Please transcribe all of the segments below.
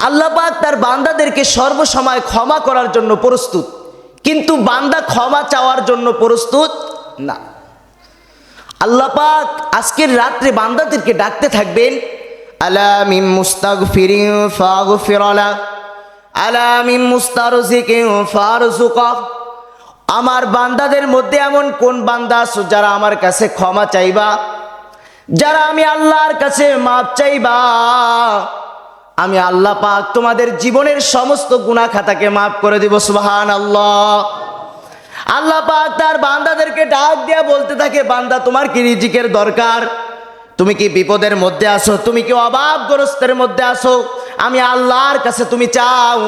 আল্লাহ পাক তার বান্দাদেরকে সর্বসময় ক্ষমা করার জন্য প্রস্তুত, কিন্তু বান্দা ক্ষমা চাওয়ার জন্য প্রস্তুত না। আল্লাহ পাক আজকের রাত্রে বান্দাদেরকে ডাকতে থাকবেন, আলা মিন মুস্তাগফিরিন ফাগফির লা, আলা মিন মুস্তারজিকিন ফারজুকা। আমার বান্দাদের মধ্যে এমন কোন বান্দা আছো যারা আমার কাছে ক্ষমা চাইবা, যারা আমি আল্লাহর কাছে মাপ চাইবা, আমি আল্লাহ পাক তোমাদের জীবনের সমস্ত গুনাহ খাতাকে মাফ করে দিব। সুবহানাল্লাহ। আল্লাহ পাক তার বান্দাদেরকে ডাক দিয়া বলতে থাকে, বান্দা তোমার কি রিজিকের দরকার? তুমি কি বিপদের মধ্যে আছো? তুমি কি অভাবগ্রস্তের মধ্যে আছো? আমি আল্লাহর কাছে তুমি চাও,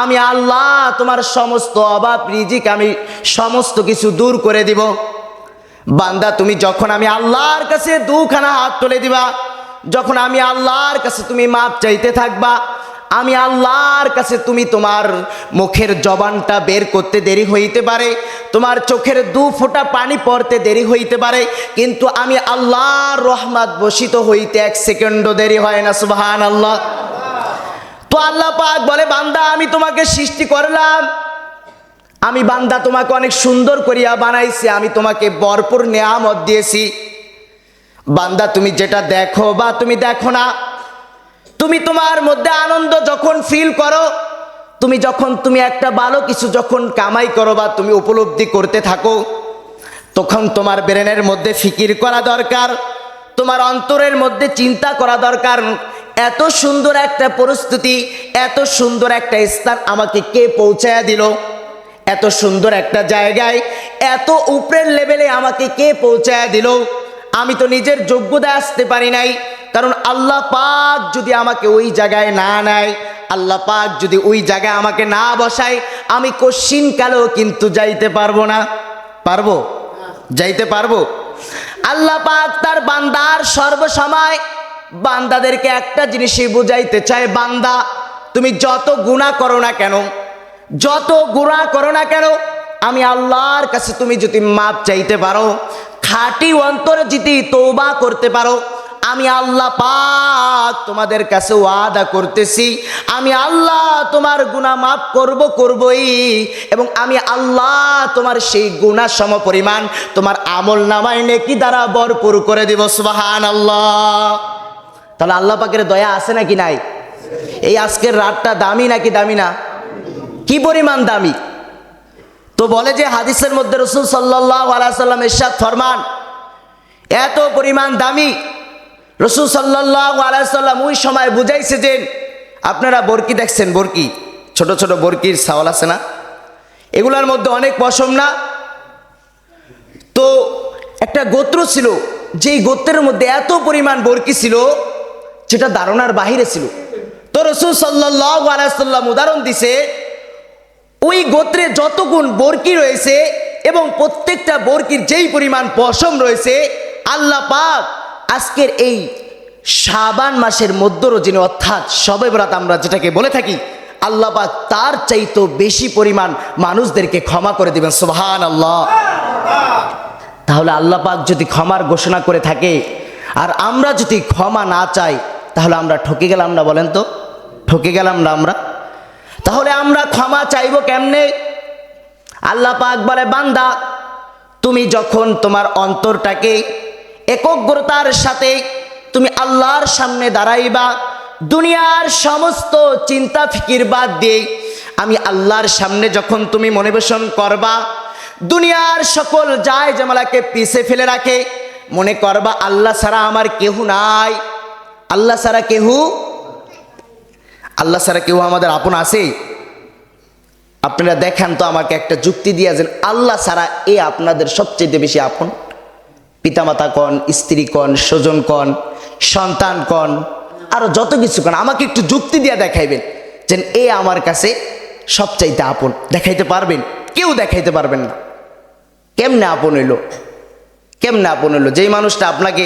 আমি আল্লাহ তোমার সমস্ত অভাব রিজিক আমি সমস্ত কিছু দূর করে দিব। বান্দা তুমি যখন আমি আল্লাহর কাছে দুখানা হাত তুলে দিবা, যখন আমি আল্লাহর কাছে তুমি মাপ চাইতে থাকবা, আমি আল্লাহর কাছে তুমি তোমার মুখের জবানটা বের করতে দেরি হইতে পারে, তোমার চোখের দু ফোঁটা পানি পড়তে দেরি হইতে পারে, কিন্তু আমি আল্লাহর রহমত বর্ষিত হইতে এক সেকেন্ডও দেরি হয় না। সুবহানাল্লাহ। তো আল্লাহ পাক বলে, বান্দা আমি তোমাকে সৃষ্টি করলাম, আমি বান্দা তোমাকে অনেক সুন্দর করিয়া বানাইছি, আমি তোমাকে ভরপুর নেয়ামত দিয়েছি। বান্দা তুমি যেটা দেখো বা তুমি দেখো না, তুমি তোমার মধ্যে আনন্দ যখন ফিল করো, তুমি যখন তুমি একটা ভালো কিছু যখন কামাই করো বা তুমি উপলব্ধি করতে থাকো, তখন তোমার ব্রেনের মধ্যে ফিকির করা দরকার, তোমার অন্তরের মধ্যে চিন্তা করা দরকার, এত সুন্দর একটা পরিস্থিতি, এত সুন্দর একটা স্থান আমাকে কে পৌঁছায়া দিল, এত সুন্দর একটা জায়গায়, এত উপরের লেভেলে আমাকে কে পৌঁছায়া দিল। আমি তো নিজের যোগ্যতায় আসতে পারি নাই, কারণ আল্লাহ পাক যদি আমাকে ওই জায়গায় না নেয়, আল্লাহ পাক যদি ওই জায়গায় আমাকে না বসায়, আমি কশিনকালেও কিন্তু যাইতে পারবো না। পারবো? যাইতে পারবো? আল্লাহ পাক তার বান্দার সর্বসময় বান্দাদেরকে একটা জিনিসই বুঝাইতে চায়, বান্দা তুমি যত গুনাহ করো না কেন, যত গুনাহ করো না কেন, আমি আল্লাহর কাছে তুমি যদি মাপ চাইতে পারো, খাঁটি অন্তরে যদি তওবা করতে পারো, আমি আল্লাহ পাক তোমাদের কাছে ওয়াদা করতেছি, আমি আল্লাহ তোমার গুনাহ মাফ করবই, এবং আমি আল্লাহ তোমার সেই গুনাহ সম পরিমাণ তোমার আমল নামায় নেকি দ্বারা ভরপুর করে দিব। সুবহানাল্লাহ। তাহলে আল্লাহ পাকের দয়া আছে নাকি নাই? এই আজকের রাতটা দামি নাকি দামি না? কি পরিমাণ দামি! তো বলে যে হাদিসের মধ্যে রাসূল সাল্লাল্লাহু আলাইহি সাল্লাম ইরশাদ ফরমান, এত পরিমাণ দামি রাসূল সাল্লাল্লাহু আলাইহি সাল্লাম ওই সময় বুঝাইছে যে, আপনারা বরকি দেখছেন, বরকি ছোট ছোট বরকির ছাওয়াল আছে না, এগুলার মধ্যে অনেক পশম না? তো একটা গোত্র ছিল, যেই গোত্রের মধ্যে এত পরিমাণ বরকি ছিল যেটা ধারণার বাহিরে ছিল। তো রাসূল সাল্লাল্লাহু আলাইহি সাল্লাম উদাহরণ দিছে, ওই গোত্রে যতগুণ বরকি রয়েছে এবং প্রত্যেকটা বরকির যেই পরিমাণ পশম রয়েছে, আল্লাহ পাক আজকের এই শাবান মাসের মধ্য রজনী অর্থাৎ শবে বরাত আমরা যেটাকে বলে থাকি, আল্লাহ পাক তার চাইতো বেশি পরিমাণ মানুষদেরকে ক্ষমা করে দিবেন। সুবহানাল্লাহ। তাহলে আল্লাহ পাক যদি ক্ষমার ঘোষণা করে থাকে আর আমরা যদি ক্ষমা না চাই, তাহলে আমরা ঠকে গেলাম না? বলেন তো, ঠকে গেলাম না আমরা? তাহলে আমরা ক্ষমা চাইবো কেমনে? আল্লাহ পাক বলে, বান্দা তুমি যখন তোমার অন্তরটাকে একগ্রতার সাথে তুমি আল্লাহর সামনে দাঁড়াইবা, দুনিয়ার সমস্ত চিন্তা ফিকির বাদ দিয়ে আমি আল্লাহর সামনে যখন তুমি মনোবেশন করবা, দুনিয়ার সকল যায় জামালাকে পিছে ফেলে রাখে মনে করবা আল্লাহ ছাড়া আমার কেউ নাই, আল্লাহ ছাড়া কেউ আমাদের আপন আছে? আপনারা দেখান তো আমাকে একটা যুক্তি দিয়ে যেন আল্লাহ ছাড়া এ আপনাদের সবচেয়ে বেশি আপন। পিতামাতা কন, স্ত্রী কন, স্বজন কন, সন্তান কন, আরো যত কিছু কন, আমাকে একটু যুক্তি দিয়ে দেখাইবেন যে এ আমার কাছে সবচাইতে আপন। দেখাইতে পারবেন? কেউ দেখাইতে পারবেন না। কেমনে আপন হইল? কেমনে আপন হইল? যেই মানুষটা আপনাকে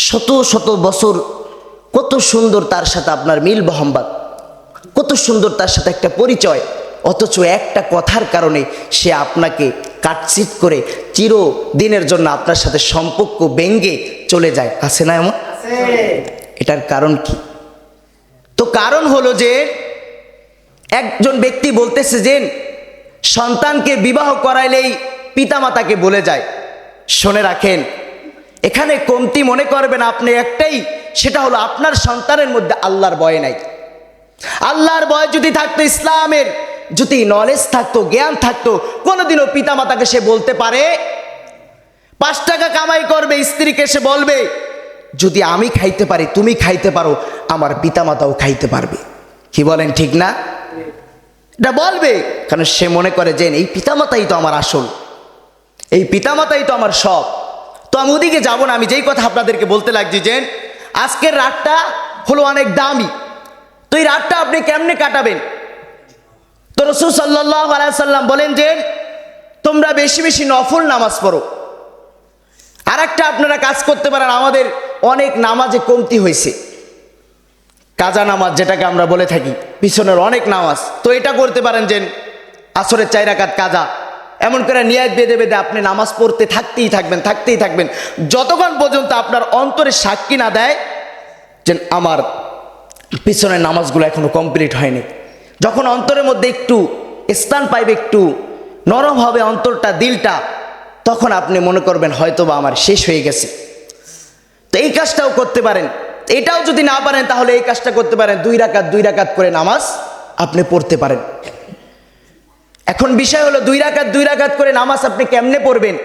শত শত বছর কত সুন্দর তার সাথে আপনার মিল মোহাম্মত, কত সুন্দর তার সাথে একটা পরিচয়, অথচ একটা কথার কারণে সে আপনাকে কাটছিট করে চিরদিনের জন্য আপনার সাথে সম্পর্ক ভেঙে চলে যায়। আছে না এমন? এটার কারণ কি? তো কারণ হলো যে একজন ব্যক্তি বলতেছে যে সন্তানকে বিবাহ করাইলেই পিতামাতাকে বলে যায়। শুনে রাখেন, এখানে কমতি মনে করবেন আপনি একটাই, সেটা হলো আপনার সন্তানের মধ্যে আল্লাহর ভয় নাই। আল্লাহর ভয় যদি থাকতো, ইসলামের যদি নলেজ থাকতো, জ্ঞান থাকতো, কোনোদিনও পিতামাতাকে সে বলতে পারে? 5 টাকা কামাই করবে, স্ত্রীকে সে বলবে যদি আমি খাইতে পারি তুমি খাইতে পারো, আমার পিতামাতাও খাইতে পারবে। কি বলেন, ঠিক না? এটা বলবে, কারণ সে মনে করে যে এই পিতামাতাই তো আমার আসল, এই পিতামাতাই তো আমার সব। তো আমি ওদিকে যাবো না, আমি যেই কথা আপনাদেরকে বলতে লাগছি যে আজকের রাতটা হলো অনেক দামি। তো এই রাতটা আপনি কেমনে কাটাবেন? তো রাসূল সাল্লাল্লাহু আলাইহি সাল্লাম বলেন যে তোমরা বেশি বেশি নফল নামাজ পড়ো। আর একটা আপনারা কাজ করতে পারেন, আমাদের অনেক নামাজে কমতি হয়েছে, কাজা নামাজ যেটাকে আমরা বলে থাকি, পিছনের অনেক নামাজ। তো এটা করতে পারেন যে আসরের 4 রাকাত কাজা, এমন করে নিয়াত বেঁধে বেঁধে আপনি নামাজ পড়তে থাকতেই থাকবেন যতক্ষণ পর্যন্ত আপনার অন্তরে সাক্ষী না দেয় যে আমার পিছনের নামাজগুলো এখনো কমপ্লিট হয়নি। যখন অন্তরের মধ্যে একটু স্থান পাইবে, একটু নরম হবে অন্তরটা, দিলটা, তখন আপনি মনে করবেন হয়তোবা আমার শেষ হয়ে গেছে। তো এই কাজটাও করতে পারেন। এটাও যদি না পারেন তাহলে এই কাজটা করতে পারেন, 2 রাকাত করে নামাজ আপনি পড়তে পারেন। এখন বিষয় হলো 2 রাকাত করে নামাজ আপনি কেমনে পড়বেন?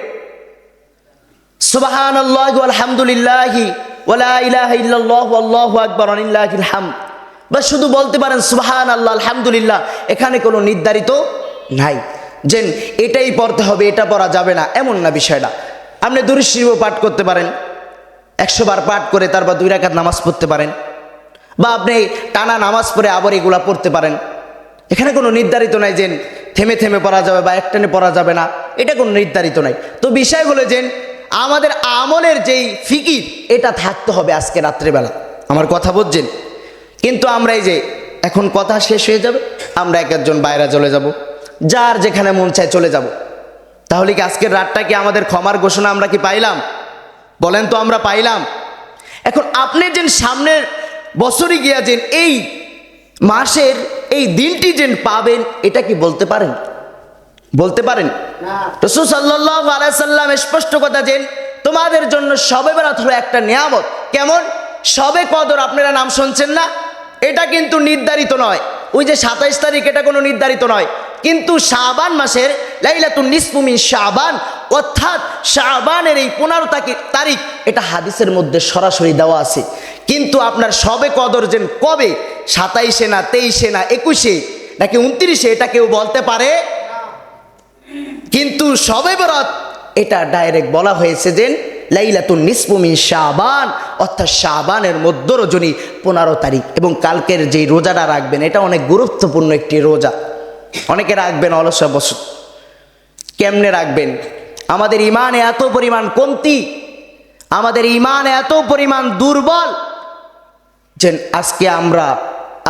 সুবহানাল্লাহি ওয়ালহামদুলিল্লাহি ওয়ালা ইলাহা ইল্লাল্লাহু আল্লাহু আকবার ওয়ালিল্লাহিল হামদ, বা শুধু বলতে পারেন সুবহানাল্লাহ আলহামদুলিল্লাহ। এখানে কোনো নির্ধারিত নাই যে এটাই পড়তে হবে, এটা পড়া যাবে না, এমন না বিষয়টা। আপনি দুরূদ শরীফ পাঠ করতে পারেন, 100 বার পাঠ করে তারপর 2 রাকাত নামাজ পড়তে পারেন, বা আপনি টানা নামাজ পড়ে আবার এগুলা পড়তে পারেন। এখানে কোনো নির্ধারিত নাই যে থেমে থেমে পড়া যাবে বা একটানে পড়া যাবে না, এটা কোনো নির্ধারিত নাই। তো বিষয় হলো যে আমাদের আমলের যেই ফিকির, এটা থাকতে হবে আজকে রাত্রেবেলা। আমার কথা বুঝছেন? কিন্তু আমরা এই যে এখন কথা শেষ হয়ে যাবে, আমরা এক একজন বাইরে চলে যাব, যার যেখানে মন চায় চলে যাব। তাহলে কি আজকের রাতটা কি আমাদের ক্ষমার ঘোষণা আমরা কি পাইলাম? বলেন তো আমরা পাইলাম? এখন আপনি যে সামনের বছরই গিয়া যে এই মাসের এই দিনটি যে পাবেন, এটা কি বলতে পারেন? বলতে পারেন? রাসূল সাল্লাল্লাহু আলাইহি সাল্লাম স্পষ্ট কথা যে তোমাদের জন্য শবে বরাত হলো একটা নিয়ামত। কেমন? শবে কদর আপনারা নাম শুনছেন না? এটা কিন্তু নির্ধারিত নয়। ওই যে 27 তারিখ, এটা কোনো নির্ধারিত নয়। কিন্তু শাবান মাসের লাইলাতুন নিসফু মিন শাবান, অর্থাৎ শাবানের এই 15 তারিখ, এটা হাদিসের মধ্যে সরাসরি দেওয়া আছে। কিন্তু আপনার শবে কদর যেন কবে, 27-এ না 23-এ না 21-এ নাকি 29-এ, এটা কেউ বলতে পারে? কিন্তু শবে বরাত এটা ডাইরেক্ট বলা হয়েছে যে লাইলাতুন নিসফু মিন শাবান, অর্থাৎ শাবানের মধ্য রজনী 15 তারিখ। এবং কালকের যে রোজাটা রাখবেন, এটা অনেক গুরুত্বপূর্ণ একটি রোজা। অনেকে রাখবেন অলস বসত। কেমনে রাখবেন? আমাদের ইমানে এত পরিমাণ কমতি, আমাদের ইমান এত পরিমাণ দুর্বল যে আজকে আমরা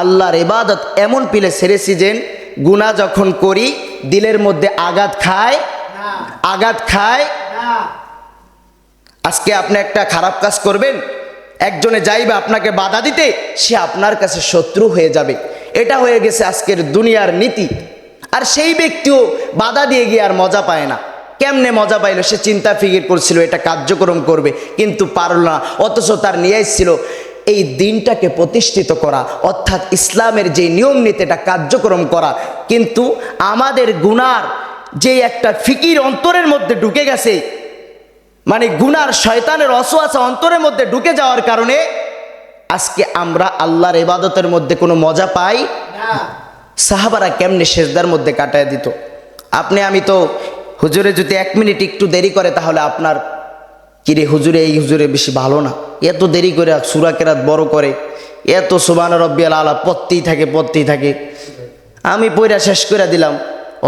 আল্লাহর ইবাদত এমন পিলে ছেড়েছি যে গুনাহ যখন করি দিলের মধ্যে আঘাত খায়। আজকে আপনি একটা খারাপ কাজ করবেন, একজনে যাইবে আপনাকে বাধা দিতে, সে আপনার কাছে শত্রু হয়ে যাবে। এটা হয়ে গেছে আজকের দুনিয়ার নীতি। আর সেই ব্যক্তিও বাধা দিয়ে গিয়ে আর মজা পায় না। কেমনে মজা পাইলো? সে চিন্তা ফিকির করছিল এটা কার্যক্রম করবে, কিন্তু পারল না। অথচ তার নিয়াজ ছিল এই দিনটাকে প্রতিষ্ঠিত করা, অর্থাৎ ইসলামের যে নিয়ম নীতি এটা কার্যক্রম করা। কিন্তু আমাদের গুনার যে একটা ফিকির অন্তরের মধ্যে ঢুকে গেছে, মানে গুনার শয়তানের অসওয়াসা অন্তরের মধ্যে ঢুকে যাওয়ার কারণে আজকে আমরা আল্লাহর ইবাদতের মধ্যে কোনো মজা পাই না। সাহাবারা কেমনে সেজদার মধ্যে কাটায় দিত। আপনি আমি তো হুজুরে যদি 1 মিনিট একটু দেরি করে তাহলে আপনার কিরে হুজুরে, এই হুজুরে বেশি ভালো না, এত দেরি করে সূরা কেরাত বড় করে, এত সুবহান রাব্বিয়াল আলা পড়তেই থাকে। আমি পড়া শেষ করে দিলাম,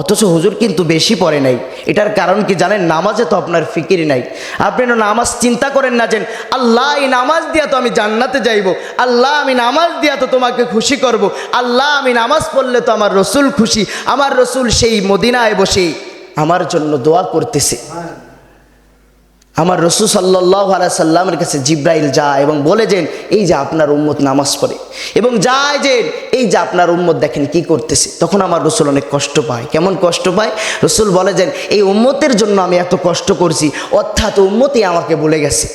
অথচ হুজুর কিন্তু বেশি পড়ে নাই। এটার কারণ কি জানেন? নামাজে তো আপনার ফিকির নাই। আপনি নামাজ চিন্তা করেন না যে আল্লাহ এই নামাজ দিয়া তো আমি জান্নাতে যাইব, আল্লাহ আমি নামাজ দিয়া তো তোমাকে খুশি করব, আল্লাহ আমি নামাজ পড়লে তো আমার রসুল খুশি, আমার রসুল সেই মদিনায় বসে আমার জন্য দোয়া করতেছে, আমার রাসূল সাল্লাল্লাহু আলাইহি সাল্লামের কাছে জিব্রাইল যায় এবং বলে যে এই যে আপনার উম্মত নামাজ পড়ে, এবং যায় যে এই যে আপনার উম্মত দেখেন কি করতেছে। তখন আমার রাসূল অনেক কষ্ট পায়। কেমন কষ্ট পায়? রাসূল বলে যে এই উম্মতের জন্য আমি এত কষ্ট করছি, অর্থাৎ উম্মতই আমাকে ভুলে গেছে।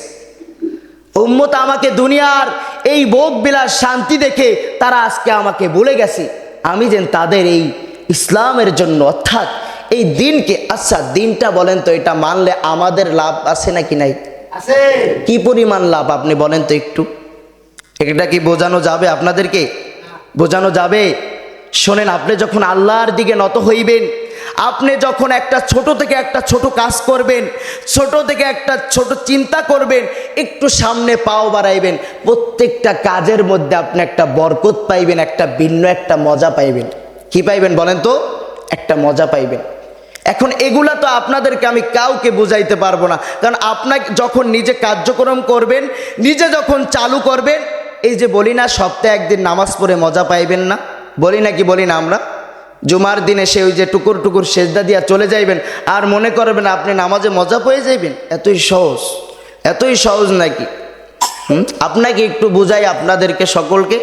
উম্মত আমাকে দুনিয়ার এই ভোগ বিলাস শান্তি দেখে তারা আজকে আমাকে ভুলে গেছে। আমি যেন তাদের এই ইসলামের জন্য, অর্থাৎ এই দিনকে, আচ্ছা দিনটা বলেন তো, এটা মানলে আমাদের লাভ আছে নাকি নাই? আছে। কি পরিমাণ লাভ আপনি বলেন তো একটু, এটা কি বোঝানো যাবে আপনাদেরকে? বোঝানো যাবে? শোনেন, আপনি যখন আল্লাহর দিকে নত হইবেন, আপনি যখন একটা ছোট থেকে একটা ছোট কাজ করবেন, ছোট থেকে একটা ছোট চিন্তা করবেন, একটু সামনে পাও বাড়াইবেন, প্রত্যেকটা কাজের মধ্যে আপনি একটা বরকত পাইবেন, একটা ভিন্ন একটা মজা পাইবেন। কি পাইবেন বলেন তো? একটা মজা পাইবেন। এখন এগুলা তো আপনাদেরকে আমি কাউকে বুঝাইতে পারবো না, কারণ আপনাকে যখন নিজে কার্যক্রম করবেন, নিজে যখন চালু করবেন, এই যে বলি না সপ্তাহে একদিন নামাজ পড়ে মজা পাইবেন না, বলি না কি বলি না আমরা? জুমার দিনে সে ওই যে টুকুর টুকুর সেজদা দিয়া চলে যাইবেন, আর মনে করবেন আপনি নামাজে মজা পেয়ে যাইবেন। এতই সহজ? এতই সহজ নাকি? আপনাকে একটু বুঝাই আপনাদেরকে সকলকে,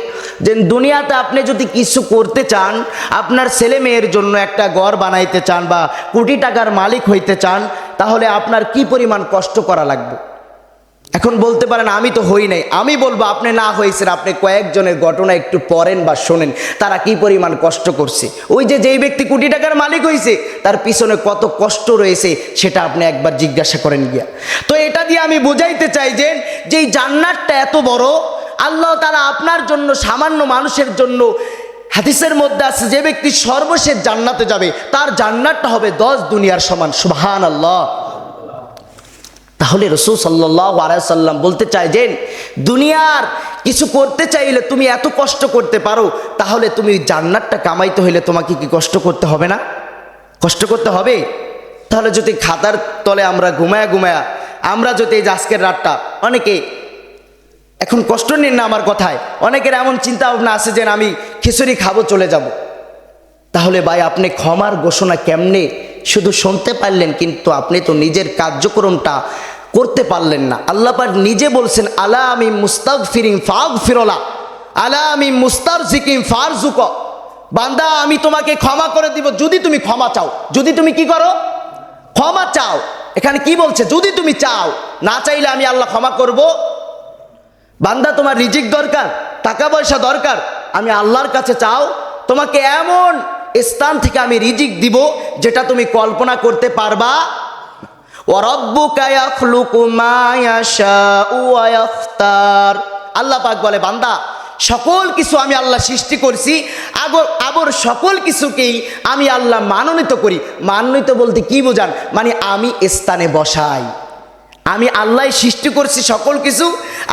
যে দুনিয়াতে আপনি যদি কিছু করতে চান, আপনার ছেলে মেয়ের জন্য একটা ঘর বানাইতে চান বা কোটি টাকার মালিক হইতে চান, তাহলে আপনার কি পরিমাণ কষ্ট করা লাগবে। এখন বলতে পারেন আমি তো হই নাই, আমি বলবো আপনি না হয়েছেন, আপনি কয়েকজনের ঘটনা একটু পড়েন বা শোনেন, তারা কি পরিমাণ কষ্ট করছে। ওই যে যেই ব্যক্তি কোটি টাকার মালিক হয়েছে, তার পিছনে কত কষ্ট রয়েছে সেটা আপনি একবার জিজ্ঞাসা করেন গিয়া। তো এটা দিয়ে আমি বুঝাইতে চাই যে যেই জান্নাতটা এত বড়, আল্লাহ তাআলা আপনার জন্য, সামান্য মানুষের জন্য, হাদিসের মধ্যে আছে যে ব্যক্তি সর্বশেষ জান্নাতে যাবে তার জান্নাতটা হবে 10 দুনিয়ার সমান। সুবহানাল্লাহ। তাহলে রাসূল সাল্লাল্লাহু আলাইহি সাল্লাম বলতে চাই যে দুনিয়ার কিছু করতে চাইলে তুমি এত কষ্ট করতে পারো, তাহলে তুমি জান্নাতটা কামাইতে হইলে তোমাকে কি কষ্ট করতে হবে না? কষ্ট করতে হবে। তাহলে যদি খাতার তলে আমরা ঘুমায়া ঘুমায়া, আমরা যদি এই যে আজকের রাতটা, অনেকে এখন কষ্ট নিন না আমার কথায়, অনেকের এমন চিন্তা ভাবনা আছে যে আমি খিচুড়ি খাবো চলে যাব। তাহলে ভাই আপনি ক্ষমার ঘোষণা কেমনে শুধু শুনতে পারলেন, কিন্তু আপনি তো নিজের কার্যক্রমটা করতে পারলেন না। আল্লাহ পাক নিজে বলছেন, আলা আমি মুস্তাগফিরিন ফাগফিরলা, আলা আমি মুস্তারজিকিন ফারজুক। বান্দা আমি তোমাকে ক্ষমা করে দিব যদি তুমি ক্ষমা চাও। যদি তুমি কি করো? ক্ষমা চাও। এখানে কি বলছে? যদি তুমি চাও, না চাইলে আমি আল্লাহ ক্ষমা করব। বান্দা তোমার রিজিক দরকার, টাকা পয়সা দরকার, আমি আল্লাহর কাছে চাও, তোমাকে এমন স্থান থেকে আমি রিজিক দিব যেটা তুমি কল্পনা করতে পারবা। ওয়া রাব্বুকা ইয়াখলুকু মা ইয়াশাউ ওয়া ইখতার। আল্লাহ পাক বলে, বান্দা সকল কিছু আমি আল্লাহ সৃষ্টি করছি, আবার সকল কিছুকেই আমি আল্লাহ মানোনীত করি। মানোনীত বলতে কি বোঝান? মানে আমি স্থানে বসাই। আমি আল্লাহ সৃষ্টি করছি সকল কিছু,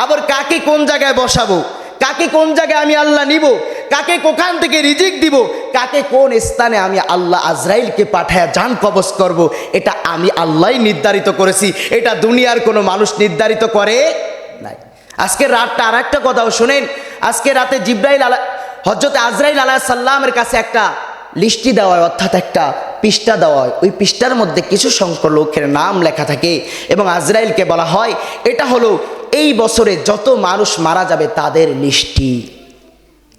আবার কাকে কোন জায়গায় বসাবো, কাকে কোন জায়গায় আমি আল্লাহ নিব, কাকে কোখান থেকে রিজিক দিব, কাকে কোন স্থানে আমি আল্লাহ আজরাইলকে পাঠায়া জান কবজ করব, এটা আমি আল্লাহই নির্ধারিত করেছি। এটা দুনিয়ার কোনো মানুষ নির্ধারিত করে নাই। আজকে রাতটা আর একটা কথাও শোনেন, আজকে রাতে হযরত আজরাইল আলাইহিস সালামের কাছে একটা লিস্টি দেওয়া হয়, অর্থাৎ একটা পৃষ্ঠা দেওয়া হয়। ওই পৃষ্ঠার মধ্যে কিছু সংখ্যক লোকের নাম লেখা থাকে এবং আজরাইলকে বলা হয় এটা হলো এই বছরে যত মানুষ মারা যাবে তাদের লিস্টি।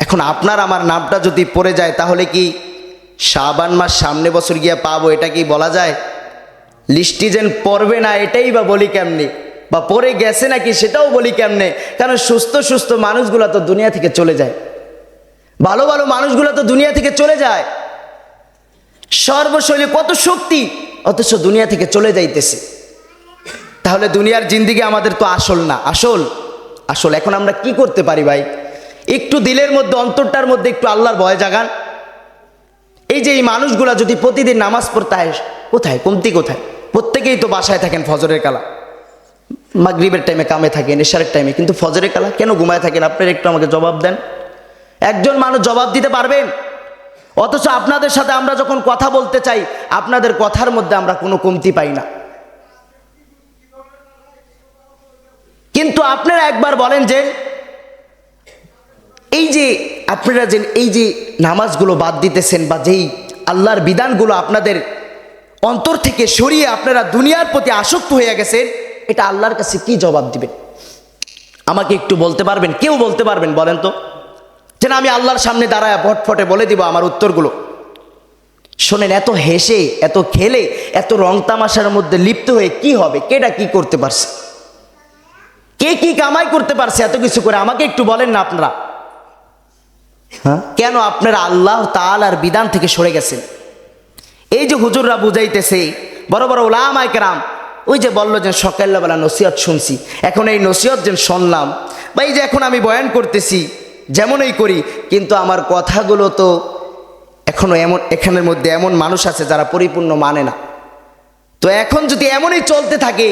এখন আপনার আমার নামটা যদি পড়ে যায়, তাহলে কি শাবান মাস সামনে বছর গিয়ে পাবো, এটা কি বলা যায়? লিস্টি যেন পড়বে না এটাই বা বলি কেমনে, বা পড়ে গেছে নাকি সেটাও বলি কেমনে? কারণ সুস্থ সুস্থ মানুষগুলো তো দুনিয়া থেকে চলে যায়, ভালো ভালো মানুষগুলো তো দুনিয়া থেকে চলে যায়, সর্বশৈলী কত শক্তি, অথচ দুনিয়া থেকে চলে যাইতেছে। তাহলে দুনিয়ার জিন্দিগি আমাদের তো আসল না। আসল এখন আমরা কি করতে পারি ভাই? একটু দিলের মধ্যে, অন্তরটার মধ্যে একটু আল্লাহর ভয় জাগান। এই যে এই মানুষগুলা যদি প্রতিদিন নামাজ পড়তে হয়, কোথায় কমতি কোথায়? প্রত্যেকেই তো বাসায় থাকেন ফজরের কালা, মাগরিবের টাইমে কামে থাকেন, এশারের টাইমে, কিন্তু ফজরের কালা কেন ঘুমায় থাকেন? আপনারা একটু আমাকে জবাব দেন। একজন মানুষ জবাব দিতে পারবেন? অথচ আপনাদের সাথে আমরা যখন কথা বলতে চাই, আপনাদের কথার মধ্যে আমরা কোনো কমতি পাই না। কিন্তু আপনারা একবার বলেন যে এই যে আপনারা যে এই যে নামাজগুলো বাদ দিতেছেন, বা যেই আল্লাহর বিধানগুলো আপনাদের অন্তর থেকে সরিয়ে আপনারা দুনিয়ার প্রতি আসক্ত হয়ে গেছেন, এটা আল্লাহর কাছে কি জবাব দিবেন? আমাকে একটু বলতে পারবেন? কেউ বলতে পারবেন? বলেন তো, যেন আমি আল্লাহর সামনে দাঁড়ায় ফটফটে বলে দিব আমার উত্তরগুলো। শোনেন, এত হেসে, এত খেলে, এত রং তামাশার মধ্যে লিপ্ত হয়ে কি হবে? কেটা কি করতে পারছে? কে কি কামাই করতে পারছে এত কিছু করে? আমাকে একটু বলেন না আপনারা। হ্যাঁ, কেন আপনারা আল্লাহ তাআলার বিধান থেকে সরে গেছেন? এই যে হুজুররা বুঝাইতেছে, বড় বড় উলামায়ে কেরাম, ওই যে বললো যে সকালবেলা নসিহত শুনছি, এখন এই নসিহত যে শুনলাম, বা এই যে এখন আমি বয়ান করতেছি, যেমনই করি, কিন্তু আমার কথাগুলো তো এখনো এখানের মধ্যে এমন মানুষ আছে যারা পরিপূর্ণ মানে না। তো এখন যদি এমনই চলতে থাকে,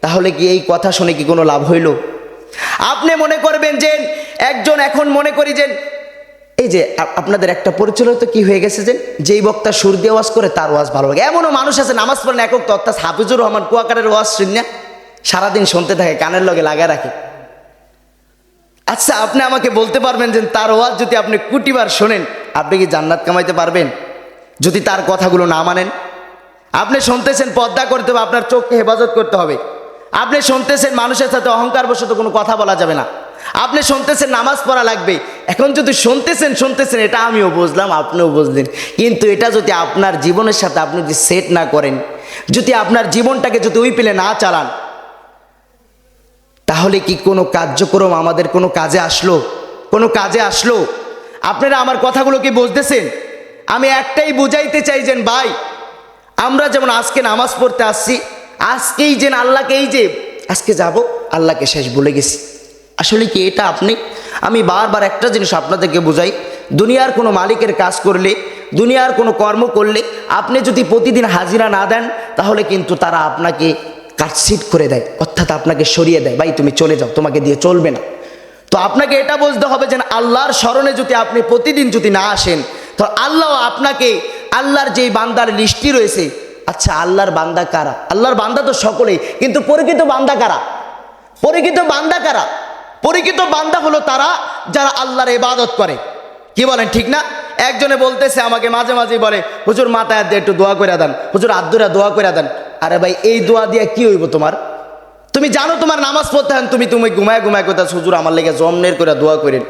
তাহলে কি এই কথা শুনে কি কোনো লাভ হইল? আপনি মনে করবেন যে একজন, এখন মনে করি যে এই যে আপনাদের একটা পরিচালিত কি হয়ে গেছে যে যেই বক্তা সুর দিয়ে ওয়াজ করে তার ওয়াজ ভালো লাগে। এমনও মানুষ আছে নামাজ পড়েন একক তো, অর্থাৎ হাফিজুর রহমান কুয়াকাটার ওয়াজ শুনিয়া সারাদিন শুনতে থাকে, কানের লগে লাগায় রাখে। আচ্ছা, আপনি আমাকে বলতে পারবেন যে তার ওয়াজ যদি আপনি কোটিবার শোনেন, আপনি কি জান্নাত কামাইতে পারবেন যদি তার কথাগুলো না মানেন? আপনি শুনতেছেন পর্দা করতে হবে, আপনার চোখকে হেফাজত করতে হবে। আপনি শুনতেছেন মানুষের সাথে অহংকার বশত কোনো কথা বলা যাবে না। আপনি শুনতেছেন নামাজ পড়া লাগবে। এখন যদি শুনতেছেন, এটা আমিও বুঝলাম, আপনিও বুঝলেন, কিন্তু এটা যদি আপনার জীবনের সাথে আপনি যদি সেট না করেন, যদি আপনার জীবনটাকে যদি ওই পেলে না চালান, তাহলে কি কোনো কার্যক্রম আমাদের কোনো কাজে আসলো? কোনো কাজে আসলো? আপনারা আমার কথাগুলো কি বুঝতেছেন? আমি একটাই বুঝাইতে চাই যে ভাই, আমরা যেমন আজকে নামাজ পড়তে আসছি, আজকেই যে আল্লাহকে, এই যে আজকে যাব, আল্লাহকে শেষ ভুলে গেছি। আসলে কি এটা আমি বারবার একটা জিনিস আপনাদেরকে বুঝাই, দুনিয়ার কোনো মালিকের কাজ করলে, দুনিয়ার কোনো কর্ম করলে আপনি যদি প্রতিদিন হাজিরা না দেন, তাহলে কিন্তু তারা আপনাকে কাটছিট করে দেয়, অর্থাৎ আপনাকে সরিয়ে দেয়, ভাই তুমি চলে যাও, তোমাকে দিয়ে চলবে না। তো আপনাকে এটা বুঝতে হবে যে আল্লাহর স্মরণে যদি আপনি প্রতিদিন যদি না আসেন, তো আল্লাহ আপনাকে, আল্লাহর যেই বান্দার লিস্টটি রয়েছে, আচ্ছা আল্লাহর বান্দা কারা? আল্লাহর বান্দা তো সকলেই, কিন্তু পরিচিত বান্দা কারা? পরিচিত বান্দা কারা? পরিচিত বান্দা হলো তারা যারা আল্লাহর ইবাদত করে। কি বলেন, ঠিক না? একজনে বলতেছে আমাকে মাঝে মাঝে বলে, হুজুর মাথায় দিয়ে একটু দোয়া করে দেন, হুজুর আব্দুরা দোয়া করে দেন। আরে ভাই, এই দোয়া দিয়ে কি হইব তোমার? তুমি জানো তোমার নামাজ পড়তে হেন, তুমি ঘুমায় কথা, হুজুর আমার লেগে জমনের করে দোয়া করেন।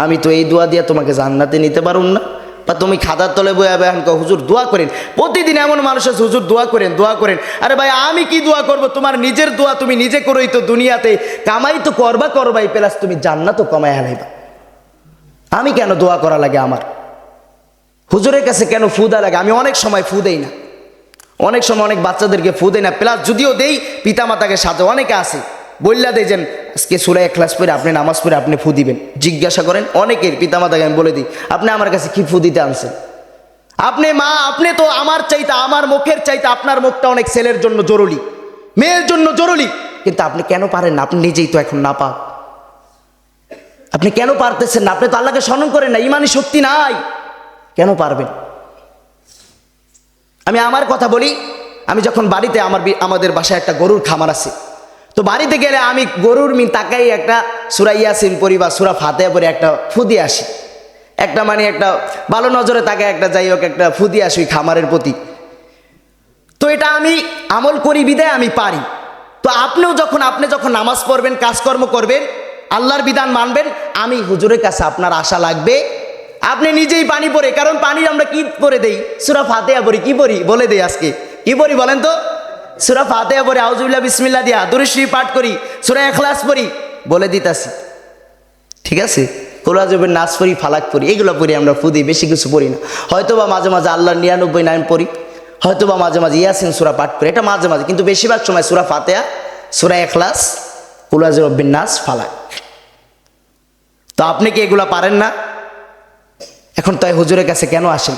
আমি তো এই দোয়া দিয়ে তোমাকে জান্নাতে নিতে পারুন না। বা তুমি খাদার তলে বয়ে বেহান হুজুর দোয়া করেন। প্রতিদিন এমন মানুষ আছে, হুজুর দোয়া করেন, দোয়া করেন। আরে ভাই, আমি কি দোয়া করব? তোমার নিজের দোয়া তুমি নিজে করোই তো, দুনিয়াতে কামাই তো করবাই, প্লাস তুমি জান্নাতও কমাই হালাইবা। আমি কেন দোয়া করা লাগে? আমার হুজুরের কাছে কেন ফু দেওয়া লাগে? আমি অনেক সময় ফু দেই না, অনেক সময় অনেক বাচ্চাদেরকে ফু দেই না, প্লাস যদিও দেই পিতামাতাকে সাথে অনেকে আছে বললা দেয় যে আজকে সূরা ইখলাস পড়ে আপনি নামাজ পড়ে আপনি ফু দিবেন। জিজ্ঞাসা করেন অনেকের পিতামাতাকে, আমি বলে দিই, আপনি আমার কাছে কি ফু দিতে আনছেন? আপনি মা, আপনি তো আমার চাইতে, আমার মুখের চাইতে আপনার মুখটা অনেক ছেলের জন্য জরুরি, মেয়ের জন্য জরুরি, কিন্তু আপনি কেন পারেন না? আপনি নিজেই তো এখন না পাক, আপনি কেন পারতেছেন না? আপনি তো আল্লাহকে স্মরণ করেন না, ইমানি শক্তি নাই, কেন পারবেন? আমি আমার কথা বলি, আমি যখন বাড়িতে, আমাদের বাসায় একটা গরুর খামার আছে, তো বাড়িতে গেলে আমি গরুর তাকাই একটা সূরা ইয়াসিন পড়ি বা সূরা ফাতিহা পড়ে একটা ফু দিয়ে আসি, একটা একটা ভালো নজরে তাকায় একটা, যাই হোক, একটা ফু দিয়ে আসি খামারের প্রতি। তো এটা আমি আমল করি বিদায় আমি পারি। তো আপনি যখন নামাজ পড়বেন, কাজকর্ম করবেন, আল্লাহর বিধান মানবেন, আমি হুজুরের কাছে আপনার আশা লাগবে আপনি নিজেই পানি পড়ে, কারণ পানি আমরা কি করে দেই? সূরা ফাতিহা পড়ি। কি পড়ি বলে দেই, আজকে কি পড়ি বলেন তো? সূরা ফাতিহা পড়ি, আউযুবিল্লাহ বিসমিল্লাহ দিয়া দুরূদ শরীফ পাঠ করি, সূরা ইখলাস পড়ি, বলে দিতাছি, ঠিক আছে? কুল আউযু বিন নাস পড়ি, ফালাক পড়ি, এগুলো পড়ি আমরা, ফু দিই, বেশি কিছু পড়ি না। হয়তো বা মাঝে মাঝে আল্লাহর 99 নাম পড়ি, হয়তো বা মাঝে মাঝে ইয়াসিন সূরা পাঠ করি, এটা মাঝে মাঝে, কিন্তু বেশিরভাগ সময় সূরা ফাতিহা, সূরা ইখলাস, কুল আউযু বিন নাস, ফালাক। তো আপনি কি এগুলা পারেন না? এখন তাই হুজুরের কাছে কেন আসেন?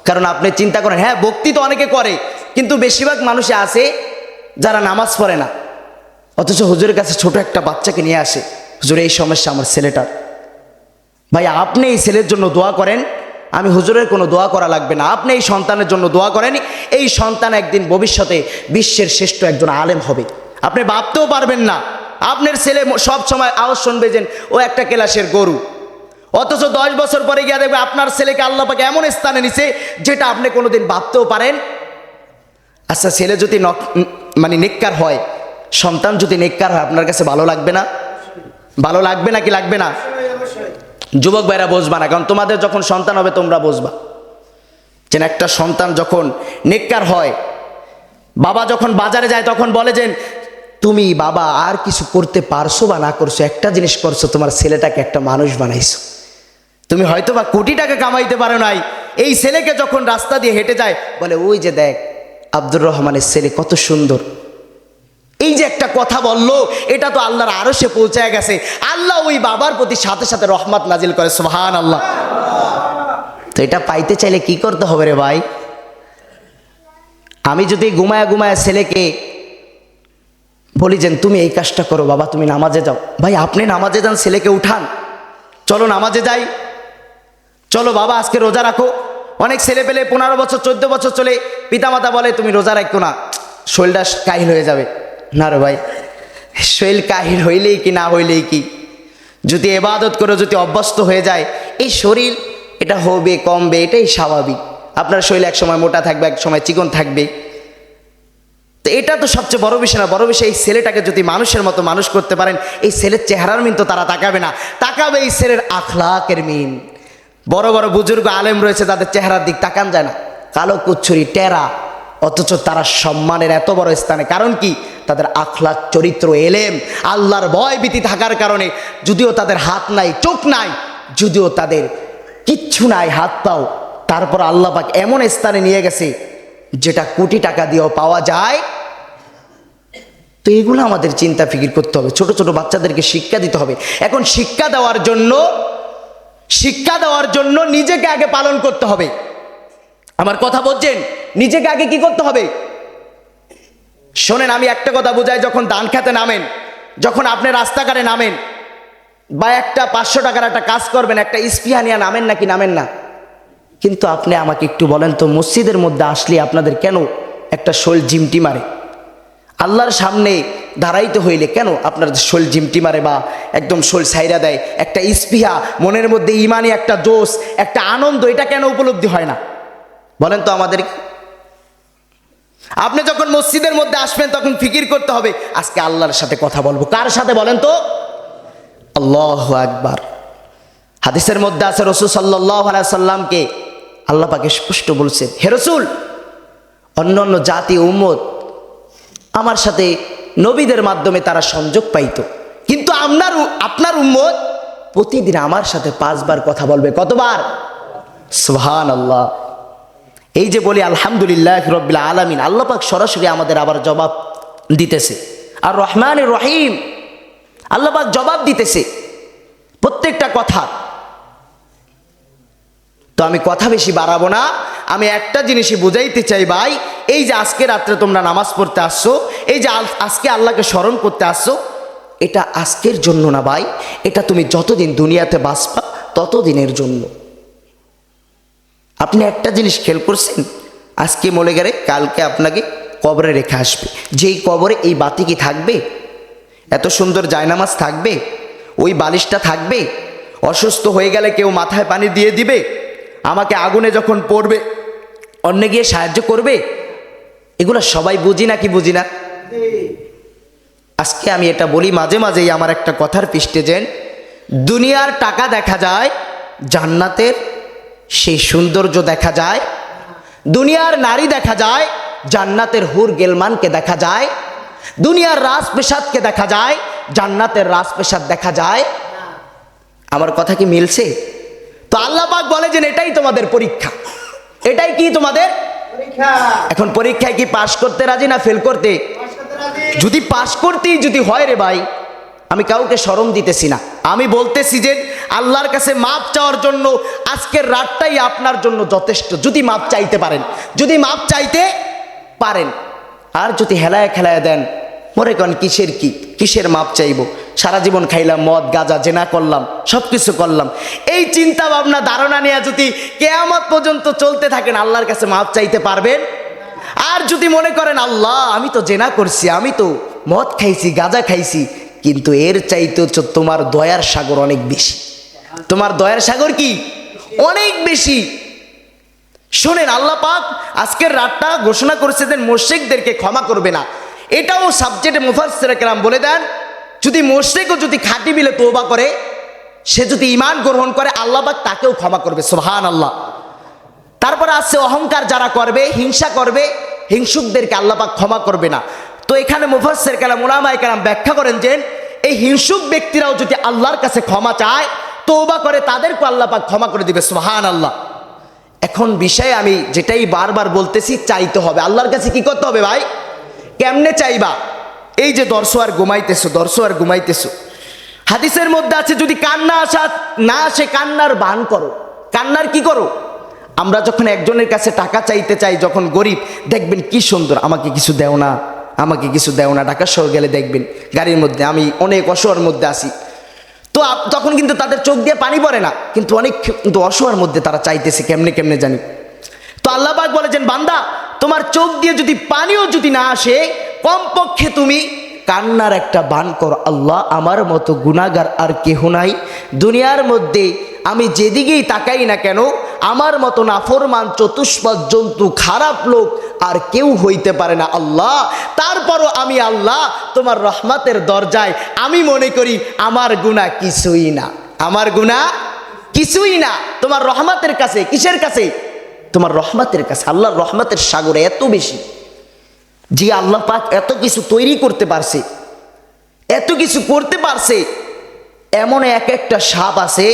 কারণ আপনি চিন্তা করেন, হ্যাঁ ভক্তি তো অনেকে করে, কিন্তু বেশিরভাগ মানুষে আছে যারা নামাজ পড়ে না, অথচ হুজুরের কাছে ছোট একটা বাচ্চাকে নিয়ে আসে, হুজুর এই সমস্যা আমার ছেলেটার। ভাই, আপনি এই ছেলের জন্য দোয়া করেন, আমি হুজুরের কোনো দোয়া করা লাগবে না। আপনি এই সন্তানের জন্য দোয়া করেন, এই সন্তান একদিন ভবিষ্যতে বিশ্বের শ্রেষ্ঠ একজন আলেম হবে। আপনি ভাবতেও পারবেন না, আপনার ছেলে সব সময় আওয়াজ শুনবে যে ও একটা ক্লাসের গরু, অথচ 10 বছর পরে গিয়ে দেখবে আপনার ছেলেকে আল্লাহ পাক এমন স্থানে নিছে যেটা আপনি কোনোদিন ভাবতেও পারেন। আচ্ছা, ছেলে যদি নেককার হয়, সন্তান যদি নেককার হয় আপনার কাছে ভালো লাগবে না? ভালো লাগবে নাকি লাগবে না? যুবক ভাইরা বুঝবা না, কারণ তোমাদের যখন সন্তান হবে তোমরা বুঝবা যে একটা সন্তান যখন নেককার হয়, বাবা যখন বাজারে যায় তখন বলে যে তুমি বাবা আর কিছু করতে পারছো বা না করছো, একটা জিনিস করছো, তোমার ছেলেটাকে একটা মানুষ বানাইছো। তুমি হয়তো বা কোটি টাকা কামাইতে পারো নাই, এই ছেলেকে যখন রাস্তা দিয়ে হেঁটে যায় বলে ওই যে দেখ আব্দুর রহমানের ছেলে কত সুন্দর। এই যে একটা কথা বললো, এটা তো আল্লাহর আরশে পৌঁছায় গেছে। আল্লাহ ওই বাবার প্রতি সাথে সাথে রহমত নাজিল করে, সুবহানাল্লাহ। তো এটা পাইতে চাইলে কি করতে হবে রে ভাই? আমি যদি ঘুমায়া ঘুমায়া ছেলেকে বলি যে তুমি এই কাজটা করো বাবা, তুমি নামাজে যাও, ভাই আপনি নামাজে যান, ছেলেকে উঠান, চলো নামাজে যাই, চলো বাবা আজকে রোজা রাখো। অনেক ছেলে পেলে 15 বছর 14 বছর চলে, পিতামাতা বলে তুমি রোজা রাখো না, শরীরটা কাহিল হয়ে যাবে। না রে ভাই, শরীর কাহিল হইলেই কি না হইলেই কি, যদি ইবাদত করে যদি অভ্যস্ত হয়ে যায় এই শরীর, এটা হবে কমবে, এটাই স্বাভাবিক। আপনার শরীর এক সময় মোটা থাকবে, এক সময় চিকন থাকবে। তো এটা তো সবচেয়ে বড় বিষয় না, বড় বিষয় এই ছেলেটাকে যদি মানুষের মতো মানুষ করতে পারেন, এই ছেলের চেহারার মিন তো তারা তাকাবে না, তাকাবে এই ছেলের আখলাকের মিন। বড় বড় বুজুর্গ আলেম রয়েছে, তাদের চেহারার দিক তাকান যায় না, কালো কুচ্ছুরি টেরা, অথচ তারা সম্মানের এত বড় স্থানে। কারণ কি? তাদের আখলাক, চরিত্র, এলেম, আল্লাহর ভয় ভীতি থাকার কারণে। যদিও তাদের হাত নাই, চোখ নাই, যদিও তাদের কিচ্ছু নাই, হাত পাও, তারপর আল্লাহ পাক এমন স্থানে নিয়ে গেছে যেটা কোটি টাকা দিয়েও পাওয়া যায়। তো এগুলো আমাদের চিন্তা ফিকির করতে হবে, ছোট ছোট বাচ্চাদেরকে শিক্ষা দিতে হবে। এখন শিক্ষা দেওয়ার জন্য নিজেকে আগে পালন করতে হবে। আমার কথা বলছেন? নিজেকে আগে কি করতে হবে? শোনেন, আমি একটা কথা বুঝাই, যখন ধান খেতে নামেন, যখন আপনি রাস্তাঘাটে নামেন, বা একটা 500 টাকার একটা কাজ করবেন, একটা স্পৃহা নিয়ে নামেন নাকি নামেন না? কিন্তু আপনি আমাকে একটু বলেন তো, মসজিদের মধ্যে আসলে আপনাদের কেন একটা শোল জিমটি মারে? আল্লাহর সামনে দাঁড়াইতে হইলে কেন আপনার শোল জিমটি মারে বা একদম শোল সাইরা দেয়? একটা স্পৃহা, মনের মধ্যে ইমানি একটা জোশ, একটা আনন্দ, এটা কেন উপলব্ধি হয় না? বলেন তো আমাদের। আপনি যখন মসজিদের মধ্যে আসবেন তখন ফিকির করতে হবে আজকে আল্লাহর সাথে কথা বলবো। কার সাথে বলেন তো? আল্লাহু আকবার। হাদিসের মধ্যে আছে রাসূল সাল্লাল্লাহু আলাইহি সাল্লামকে আল্লাহ পাক স্পষ্ট বলছেন, হে রাসূল, অন্য অন্য জাতি উম্মত আমার সাথে নবীদের মাধ্যমে তারা সংযোগ পাইতো, কিন্তু আপনার উম্মত প্রতিদিন আমার সাথে 5 বার কথা বলবে। কতবার? সুবহানাল্লাহ। এই যে বলি আলহামদুলিল্লাহ রাব্বিল আলামিন, আল্লাহ পাক সরাসরি আমাদের আবার জবাব দিতেছে। আর রহমানির রহিম, আল্লাহ পাক জবাব দিতেছে প্রত্যেকটা কথা। তো আমি কথা বেশি বাড়াবো না, আমি একটা জিনিসই বুঝাইতে চাই ভাই, এই যে আজকে রাত্রে তোমরা নামাজ পড়তে আসছো, এই যে আজকে আল্লাহকে স্মরণ করতে আসছো, এটা আজকের জন্য না ভাই, এটা তুমি যতদিন দুনিয়াতে বাঁচবা ততদিনের জন্য। আপনি একটা জিনিস খেয়াল করছেন, আজকে মরে গেলে কালকে আপনাকে কবরে রেখে আসবে। যেই কবরে এই বাতি কি থাকবে? এত সুন্দর জায়নামাজ থাকবে? ওই বালিশটা থাকবে? অসুস্থ হয়ে গেলে কেউ মাথায় পানি দিয়ে দিবে? আমাকে আগুনে যখন পড়বে অন্য গিয়ে সাহায্য করবে? এগুলো সবাই বুঝি না কি বুঝি না? আজকে আমি এটা বলি মাঝে মাঝেই, আমার একটা কথার পৃষ্ঠে যেন দুনিয়ার টাকা দেখা যায়, জান্নাতের সেই সৌন্দর্য দেখা যায়, দুনিয়ার নারী দেখা যায়, জান্নাতের হুর গেলমানকে দেখা যায়, দুনিয়ার রাজপ্রাসাদকে দেখা যায়, জান্নাতের রাজপ্রাসাদ দেখা যায়। আমার কথা কি মিলছে? তো আল্লাহ পাক বলে যে এটাই তোমাদের পরীক্ষা। এটাই কি তোমাদের পরীক্ষা? এখন পরীক্ষায় কি পাশ করতে রাজি না ফেল করতে? যদি পাশ করতেই যদি হয় রে ভাই, আমি কাউকে শরম দিতেছি না, আমি বলতেছি যে আল্লাহর কাছে মাপ চাওয়ার জন্য আজকের রাতটাই আপনার জন্য যথেষ্ট। যদি মাপ চাইতে পারেন, যদি মাপ চাইতে পারেন, আর যদি হেলায় খেলায় দেন, মনে করেন কিসের মাপ চাইব? সারা জীবন খাইলাম মদ, গাঁজা, জেনা করলাম, সব কিছু করলাম, এই চিন্তা ভাবনা ধারণা নিয়ে যদি কিয়ামত পর্যন্ত চলতে থাকেন, আল্লাহর কাছে মাপ চাইতে পারবেন? আর যদি মনে করেন আল্লাহ আমি তো জেনা করছি, আমি তো মদ খাইছি, গাঁজা খাইছি, কিন্তু এর চাইতে হচ্ছে তোমার দয়ার সাগর অনেক বেশি। তোমার দয়ার সাগর কি? অনেক বেশি। শোনেন, আল্লাহ পাক আজকের রাতটা ঘোষণা করেছে যে মুশরিকদেরকে ক্ষমা করবে না। এটাও সাবজেক্টে মুফাসসিরে কেরাম বলে দেন, যদি মুশরিকও যদি খাঁটি বিলে তওবা করে, সে যদি ঈমান গ্রহণ করে, আল্লাহ পাক তাকেও ক্ষমা করবে। সুবহানাল্লাহ। তারপরে আছে অহংকার যারা করবে, হিংসা করবে, হিংসুকদেরকে আল্লাহ পাক ক্ষমা করবে না। তো এখানে মুফাসসির কেরাম, উলামায়ে কেরাম ব্যাখ্যা করেন যে এই হিংসুক ব্যক্তিরাও যদি আল্লাহর কাছে ক্ষমা চায়, তওবা করে, তাদেরকে আল্লাহ পাক ক্ষমা করে দিবে। সুবহানাল্লাহ। এখন বিষয় আমি যেটাই বারবার বলতেছি, চাইতে হবে আল্লাহর কাছে। কি করতে হবে ভাই? কেমনে চাইবা? এই যে দর্শো আর ঘুমাইতেছো, হাদিসের মধ্যে আছে যদি কান্না না আসে, কান্নার বান করো। কান্নার কি করো? আমরা যখন একজনের কাছে টাকা চাইতে চাই, যখন গরিব, দেখবেন কি সুন্দর, আমাকে কিছু দেও না, আমাকে কিছু দেও না। ঢাকা শহর গেলে দেখবেন গাড়ির মধ্যে, আমি অনেক অসহায়ের মধ্যে আসি, তো তখন কিন্তু তাদের চোখ দিয়ে পানি পড়ে না, কিন্তু কিন্তু অসহায়ের মধ্যে তারা চাইতেছে কেমনে জানি। তো আল্লাহ পাক বলেছেন, বান্দা তোমার চোখ দিয়ে যদি পানিও যদি না আসে, কমপক্ষে তুমি কান্নার একটা বান করো। আল্লাহ, আমার মতো গুনাহগার আর কেহ নাই দুনিয়ার মধ্যে, আমি যেদিকেই তাকাই না কেন, আমার মতো নাফরমান চতুষ্পদ জন্তু খারাপ লোক আর কেউ হইতে পারে না আল্লাহ। তারপরও আমি আল্লাহ তোমার রহমতের দরজায়, আমি মনে করি আমার গুনাহ কিছুই না, আমার গুনাহ কিছুই না। তোমার রহমতের কাছে, কিসের কাছে? তোমার রহমতের কাছে। আল্লাহর রহমতের সাগরে এত বেশি, যে আল্লাহ পাক এত কিছু তৈরি করতে পারছে, এত কিছু করতে পারছে। এমন একটা সাপ আছে,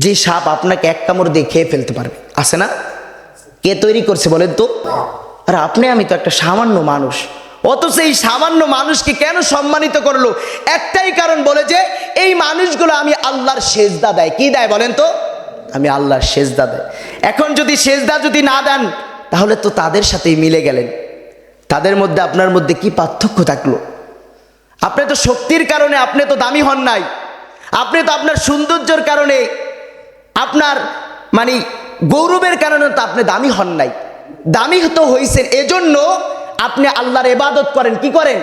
যে সাপ আপনাকে এক কামড় দিয়ে খেয়ে ফেলতে পারবে, আছে না? কে তৈরি করছে বলেন তো? আর আপনি আমি তো একটা সামান্য মানুষ, অথচ এই সামান্য মানুষকে কেন সম্মানিত করলো? একটাই কারণ, বলে যে এই মানুষগুলো আমি আল্লাহর সেজদা দেয়। কি দেয় বলেন তো? আমি আল্লাহর সেজদা দেয়। এখন যদি সেজদা যদি না দেন, তাহলে তো তাদের সাথেই মিলে গেলেন। তাদের মধ্যে আপনার মধ্যে কি পার্থক্য থাকলো? আপনি তো শক্তির কারণে আপনি তো দামি হন নাই, আপনি তো আপনার সৌন্দর্যের কারণে, আপনার মানে গৌরবের কারণে তো আপনি দামি হন নাই। দামি তো হইছেন এজন্য আপনি আল্লাহর ইবাদত করেন। কি করেন?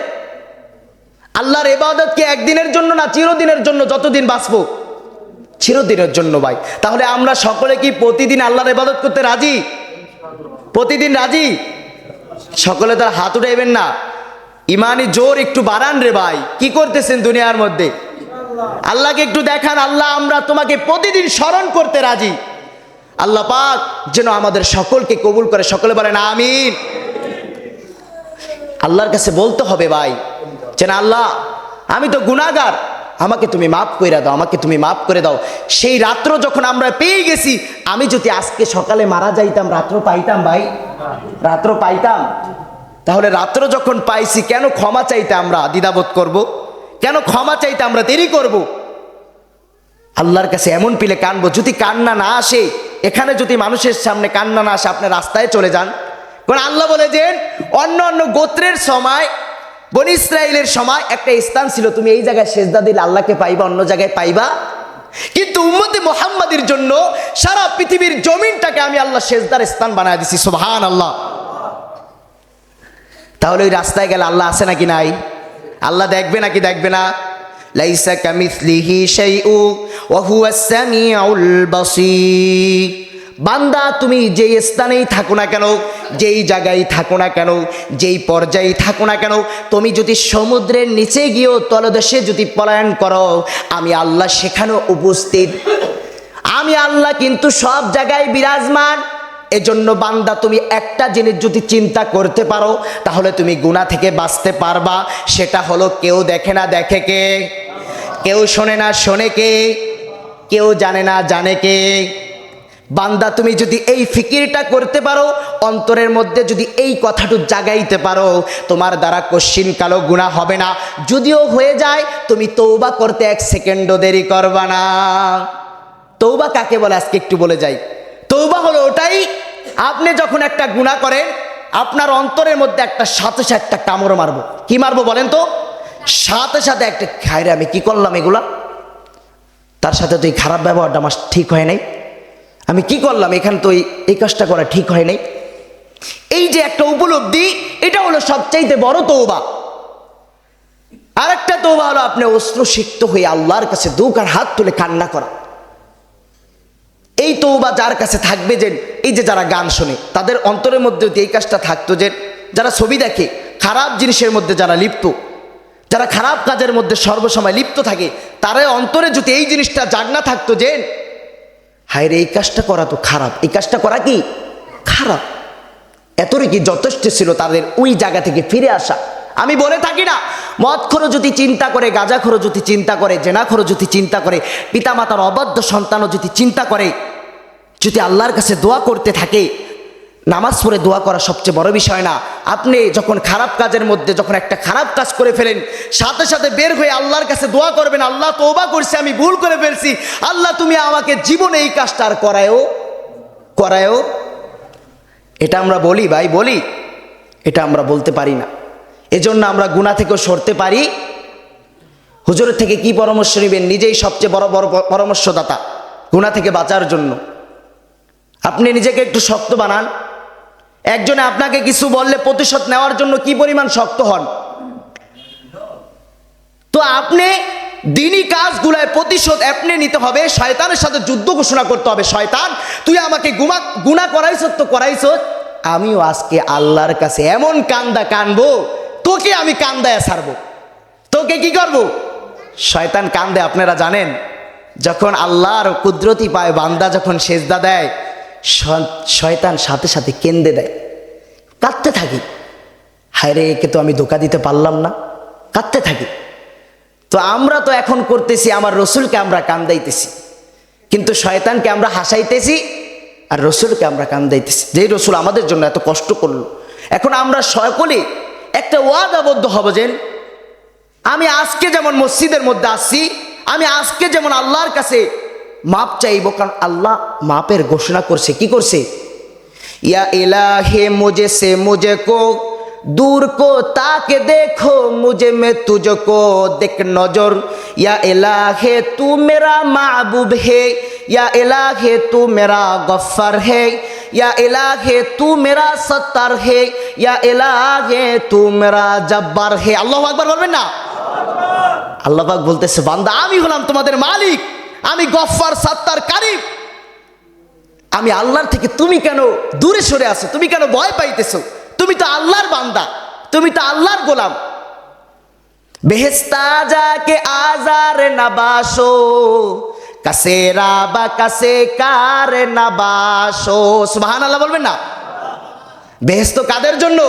আল্লাহর ইবাদত কি একদিনের জন্য না চিরদিনের জন্য? যতদিন বাঁচবো চিরদিনের জন্য ভাই। তাহলে আমরা সকলে কি প্রতিদিন আল্লাহর ইবাদত করতে রাজি? প্রতিদিন রাজি? সকলে তার হাত উঠাইবেন না, ইমানি জোর একটু বাড়ান রে ভাই। কি করতেছেন দুনিয়ার মধ্যে? আল্লাহকে একটু দেখান, আল্লাহ আমরা তোমাকে প্রতিদিন স্মরণ করতে রাজি। আল্লাহ পাক যেন আমাদের সকলকে কবুল করে। সকলে বলেন আমিন। আল্লাহর কাছে বলতে হবে ভাই, যে না আল্লাহ, আমি তো গুনাহগার, আমাকে তুমি মাফ করে দাও, আমাকে তুমি মাফ করে দাও। সেই রাত্র যখন আমরা পেয়ে গেছি, আমি যদি আজকে সকালে মারা যাইতাম, রাত্র পাইতাম ভাই? রাত্র পাইতাম? তাহলে রাত্র যখন পাইছি, কেন ক্ষমা চাইতে আমরা দ্বিধাবোধ করব? কেন ক্ষমা চাইতে আমরা দেরি করব? আল্লাহর কাছে এমন পিলে কানবো। যদি কান্না না আসে, এখানে যদি মানুষের সামনে কান্না না আসে, আপনি রাস্তায় চলে যান। কারণ আল্লাহ বলে যে অন্য গোত্রের সময়, বনি ইসরাইলের সময় একটা স্থান ছিল, তুমি এই জায়গায় সেজদা দিলে আল্লাহকে পাইবা, অন্য জায়গায় পাইবা। কিন্তু উম্মতে মুহাম্মাদের জন্য সারা পৃথিবীর জমিনটাকে আমি আল্লাহ সেজদার স্থান বানায় দিছি। সুবহানাল্লাহ। তাহলে ওই রাস্তায় গেলে আল্লাহ আছে নাকি নাই? আল্লাহ দেখবে নাকি দেখবে না? লাইসা কামিসলিহি শাইউ ওয়া হুয়াস সামিউল বাসীর। বান্দা তুমি যেই স্থানেই থাকো না কেন, যেই জায়গায় থাকো না কেন, যেই পর্যায়ে থাকো না কেন, তুমি যদি সমুদ্রের নিচে গিয়েও তলদেশে যদি পলায়ন করো, আমি আল্লাহ সেখানেও উপস্থিত। আমি আল্লাহ কিন্তু সব জায়গায় বিরাজমান। এজন্য বান্দা তুমি একটা জিনিস যদি চিন্তা করতে পারো, তাহলে তুমি গুনাহ থেকে বাঁচতে পারবা। সেটা হলো, কেউ দেখে না দেখে কে, কেউ শোনে না শোনে কে, কেউ জানে না জানে কে। বান্দা তুমি যদি এই ফিকিরটা করতে পারো, অন্তরের মধ্যে যদি এই কথাটুকু জাগাইতে পারো, তোমার দ্বারা কশ্চিন কালো গুনাহ হবে না। যদিও হয়ে যায়, তুমি তওবা করতে এক সেকেন্ডও দেরি করবা না। তওবা কাকে বলে আজকে একটু বলে যাই। তওবা হলো ওটাই, আপনি যখন একটা গুনাহ করেন, আপনার অন্তরের মধ্যে একটা সাথে সাথে একটা কামড় মারবো। কি মারবো বলেন তো? সাথে সাথে একটা, খায়রে আমি কি করলাম এগুলা, তার সাথে তো এই খারাপ ব্যবহারটা আমার ঠিক হয় নাই, আমি কি করলাম, এখানে তো এই কাজটা করা ঠিক হয় নাই। এই যে একটা উপলব্ধি, এটা হলো সবচাইতে বড় তওবা। আর একটা তওবা হলো আপনি অশ্রুসিক্ত হয়ে আল্লাহর কাছে দুকার হাত তুলে কান্না করা। এই তওবা যার কাছে থাকবে, যে এই যে যারা গান শোনে, তাদের অন্তরের মধ্যে এই কাজটা থাকতো, যে যারা ছবি দেখে, খারাপ জিনিসের মধ্যে যারা লিপ্ত, যারা খারাপ কাজের মধ্যে সর্বসময় লিপ্ত থাকে, তারা অন্তরে যদি এই জিনিসটা জাগনা থাকতো যে হায় রে, এই কাজটা করা তো খারাপ, এই কাজটা করা কি খারাপ, এতই কি যথেষ্ট ছিল তাদের ওই জায়গা থেকে ফিরে আসা। আমি বলে থাকি না, মদখোরও যদি চিন্তা করে, গাঁজাখোরও যদি চিন্তা করে, জেনাখোরও যদি চিন্তা করে, পিতামাতার অবাধ্য সন্তানও যদি চিন্তা করে, যদি আল্লাহর কাছে দোয়া করতে থাকে, নামাজ পড়ে দোয়া করা সবচেয়ে বড় বিষয় না। আপনি যখন খারাপ কাজের মধ্যে যখন একটা খারাপ কাজ করে ফেলেন, সাথে সাথে বের হয়ে আল্লাহর কাছে দোয়া করবেন, আল্লাহ তওবা করছি, আমি ভুল করে ফেলছি, আল্লাহ তুমি আমাকে জীবনে এই কাজটা আর করায়ও। এটা আমরা বলি ভাই, বলি? এটা আমরা বলতে পারি না। এজন্য আমরা গুনাহ থেকেও সরতে পারি। হুজুরের থেকে কি পরামর্শ নেবেন? নিজেই সবচেয়ে বড় বড় পরামর্শদাতা গুনাহ থেকে বাঁচার জন্য। আপনি নিজেকে একটু শক্ত বানান। একজনে আপনাকে কিছু বললে প্রতিশোধ নেওয়ার জন্য কি পরিমাণ শক্ত হন, তো আপনি দিনই কাজগুলায় প্রতিশোধ আপনি নিতে হবে। শয়তানের সাথে যুদ্ধ ঘোষণা করতে হবে, শয়তান তুই আমাকে গুনাহ করাইছত তো করাইছত, আমিও আজকে আল্লাহর কাছে এমন কান্দা কানবো, তোকে আমি কান্দায় ছাড়বো। তোকে কি করব? শয়তান কান্দে আপনারা জানেন, যখন আল্লাহর কুদরতি পায় বান্দা যখন সেজদা দেয়, শয়তান সাথে সাথে কেন্দে দেয়, কাঁদতে থাকি, হায় রে একে তো আমি ধোঁকা দিতে পারলাম না, কাঁদতে থাকি। তো আমরা তো এখন করতেছি, আমার রসুলকে আমরা কান্দাইতেছি, কিন্তু শয়তানকে আমরা হাসাইতেছি আর রসুলকে আমরা কান্দাইতেছি, যেই রসুল আমাদের জন্য এত কষ্ট করলো। এখন আমরা সকলে একটা ওয়াদাবদ্ধ হব যে আমি আজকে যেমন মসজিদের মধ্যে আসছি, আমি আজকে যেমন আল্লাহর কাছে মাপ চাইব, কারণ আল্লাহ মাপের ঘোষণা করছে। কি করছে? ইয়া ইলাহে মুঝে সে মুঝে কো दूर को ताके देखो मुझे मैं तुझको देख नजर, या इलाहे तू मेरा महबूब है, या इलाहे तू मेरा गफ्फार है, या इलाहे तू मेरा सत्तार है, या इलाहे तू मेरा जब्बार है। আল্লাহু আকবার বলবেন না? আল্লাহ পাক বলতেছে, বান্দা আমি হলাম তোমাদের মালিক, আমি গফফার, সত্তার, কারিম। আমি আল্লাহর থেকে তুমি কেন দূরে সরে আছো? তুমি কেন ভয় পাইতেছো? তুমি তো আল্লাহর বান্দা, তুমি তো আল্লাহর গোলাম। বেহেস্তা যাকে আজার নাবাসো, কাসে রাবা কাসে কার নাবাসো। সুবহানাল্লাহ বলবেন না? বেহেস্ত কাদের জন্য?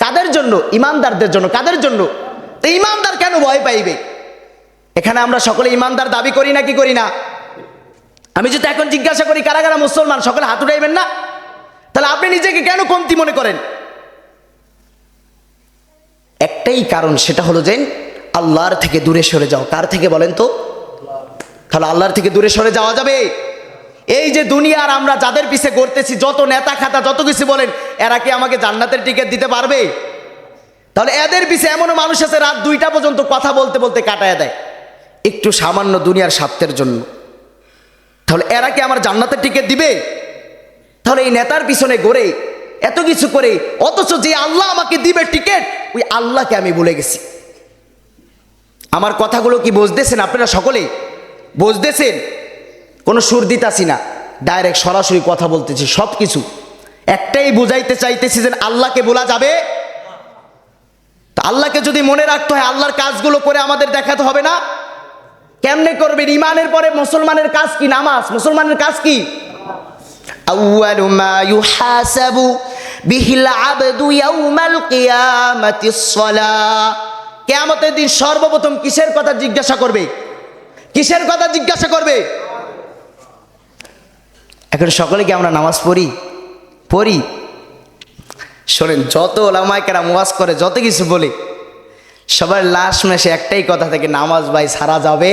কাদের জন্য? ইমানদারদের জন্য। কাদের জন্য? তো ইমানদার কেন ভয় পাইবে? এখানে আমরা সকলে ইমানদার দাবি করি না কি করি না? আমি যদি এখন জিজ্ঞাসা করি কারা কারা মুসলমান, সকলে হাত উঠাইবেন না? তাহলে আপনি নিজেকে কেন কমতি মনে করেন? একটাই কারণ, সেটা হলো যে আল্লাহর থেকে দূরে সরে যাও। কার থেকে বলেন তো? তাহলে আল্লাহর থেকে দূরে সরে যাওয়া যাবে? এই যে দুনিয়ার আমরা যাদের পিছে ঘুরতেছি, যত নেতা খাতা যত কিছু বলেন, এরা কি আমাকে জান্নাতের টিকিট দিতে পারবে? তাহলে এদের পিছে এমনও মানুষ আছে রাত 2টা পর্যন্ত কথা বলতে বলতে কাটায় দেয়, একটু সামান্য দুনিয়ার স্বার্থের জন্য। তাহলে এরা কি আমার জান্নাতের টিকিট দিবে? তাহলে এই নেতার পিছনে ঘুরে এত কিছু করে, অথচ যে আল্লাহ আমাকে দিবে টিকিট, ওই আল্লাহকে আমি ভুলে গেছি। আমার কথাগুলো কি বুঝতেছেন আপনারা? সকলে বুঝতেছেন? কোনো সুর দিতাছি না, ডাইরেক্ট সরাসরি কথা বলতেছি। সব কিছু একটাই বুঝাইতে চাইতেছি যে আল্লাহকে ভোলা যাবে? তা আল্লাহকে যদি মনে রাখতে হয়, আল্লাহর কাজগুলো করে আমাদের দেখাতে হবে না? কেমনে করবেন? ইমানের পরে মুসলমানের কাজ কি? নামাজ। মুসলমানের কাজ কি? আউয়ালু মা ইউহাসাবু বিহিল আবদু ইয়াউমাল কিয়ামাতিস সালাহ। কিয়ামতের দিন সর্বপ্রথম কিসের কথা জিজ্ঞাসা করবে? কিসের কথা জিজ্ঞাসা করবে? এখন সকলে কি আমরা নামাজ পড়ি? শোনেন, যত ওলামায়ে কেরাম ওয়াজ করে, যত কিছু বলে, সবার লাস্ট মেশে একটাই কথা থাকে, নামাজ ভাই সারা যাবে,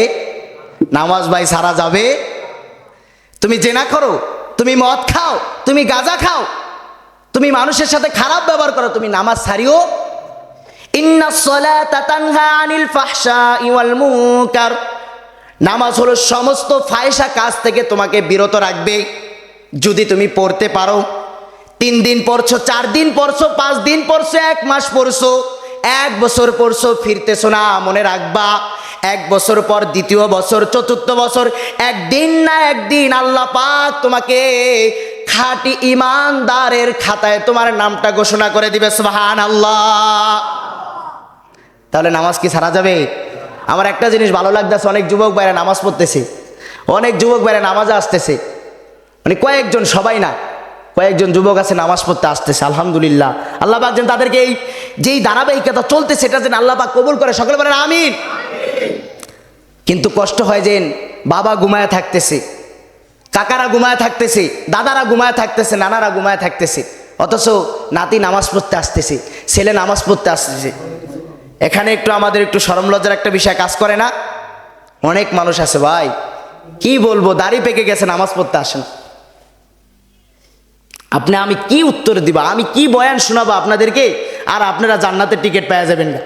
নামাজ ভাই সারা যাবে। তুমি জেনা করো, তুমি মদ খাও, তুমি গাঁজা খাও, তুমি মানুষের সাথে খারাপ ব্যবহার করো, তুমি নামাজ ছাড়িও। ইন্নাস সালাতা তানহা আনিল ফাহশাই ওয়াল মুনকার। নামাজ হলো সমস্ত ফাহিশা কাজ থেকে তোমাকে বিরত রাখবে। যদি তুমি পড়তে পারো, 3 দিন পড়ছো, 4 দিন পড়ছো, 5 দিন পড়ছো, 1 মাস পড়ছো, 1 বছর পড়ছো, ফিরতেছো না, মনে রাখবা 1 বছর পর, 2য় বছর, 4র্থ বছর, একদিন না একদিন আল্লাহ পাক তোমাকে খাঁটি ইমানদারের খাতায় তোমার নামটা ঘোষণা করে দিবে সুবহানাল্লাহ। তাহলে নামাজ কি ছাড়া যাবে? আমার একটা জিনিস ভালো লাগতেছে, অনেক যুবক ভাইরা নামাজ পড়তেছে, অনেক যুবক ভাইরা নামাজে আসতেছে, মানে কয়েকজন, সবাই না, কয়েকজন যুবক আছে নামাজ পড়তে আসতেছে। আলহামদুলিল্লাহ, আল্লাহ পাক যেন তাদেরকে এই যেই ধারাবাহিকতা চলতেছে এটা যেন আল্লাহ পাক কবুল করে, সকলে বলেন আমিন। কিন্তু কষ্ট হয় যে বাবা ঘুমায় থাকতেছে, কাকারা ঘুমায় থাকতেছে, দাদারা ঘুমায় থাকতেছে, নানারা ঘুমায় থাকতেছে, অথচ নাতি নামাজ পড়তে আসতেছে, ছেলে নামাজ পড়তে আসতেছে। এখানে একটু আমাদের একটু শরম লজ্জার একটা বিষয় কাজ করে না? অনেক মানুষ আছে ভাই, কি বলবো, দাড়ি পেকে গেছে, নামাজ পড়তে আসেন। আপনি আমি কি উত্তর দিব, আমি কি বয়ান শোনাবো আপনাদেরকে, আর আপনারা জান্নাতের টিকিট পেয়ে যাবেন না?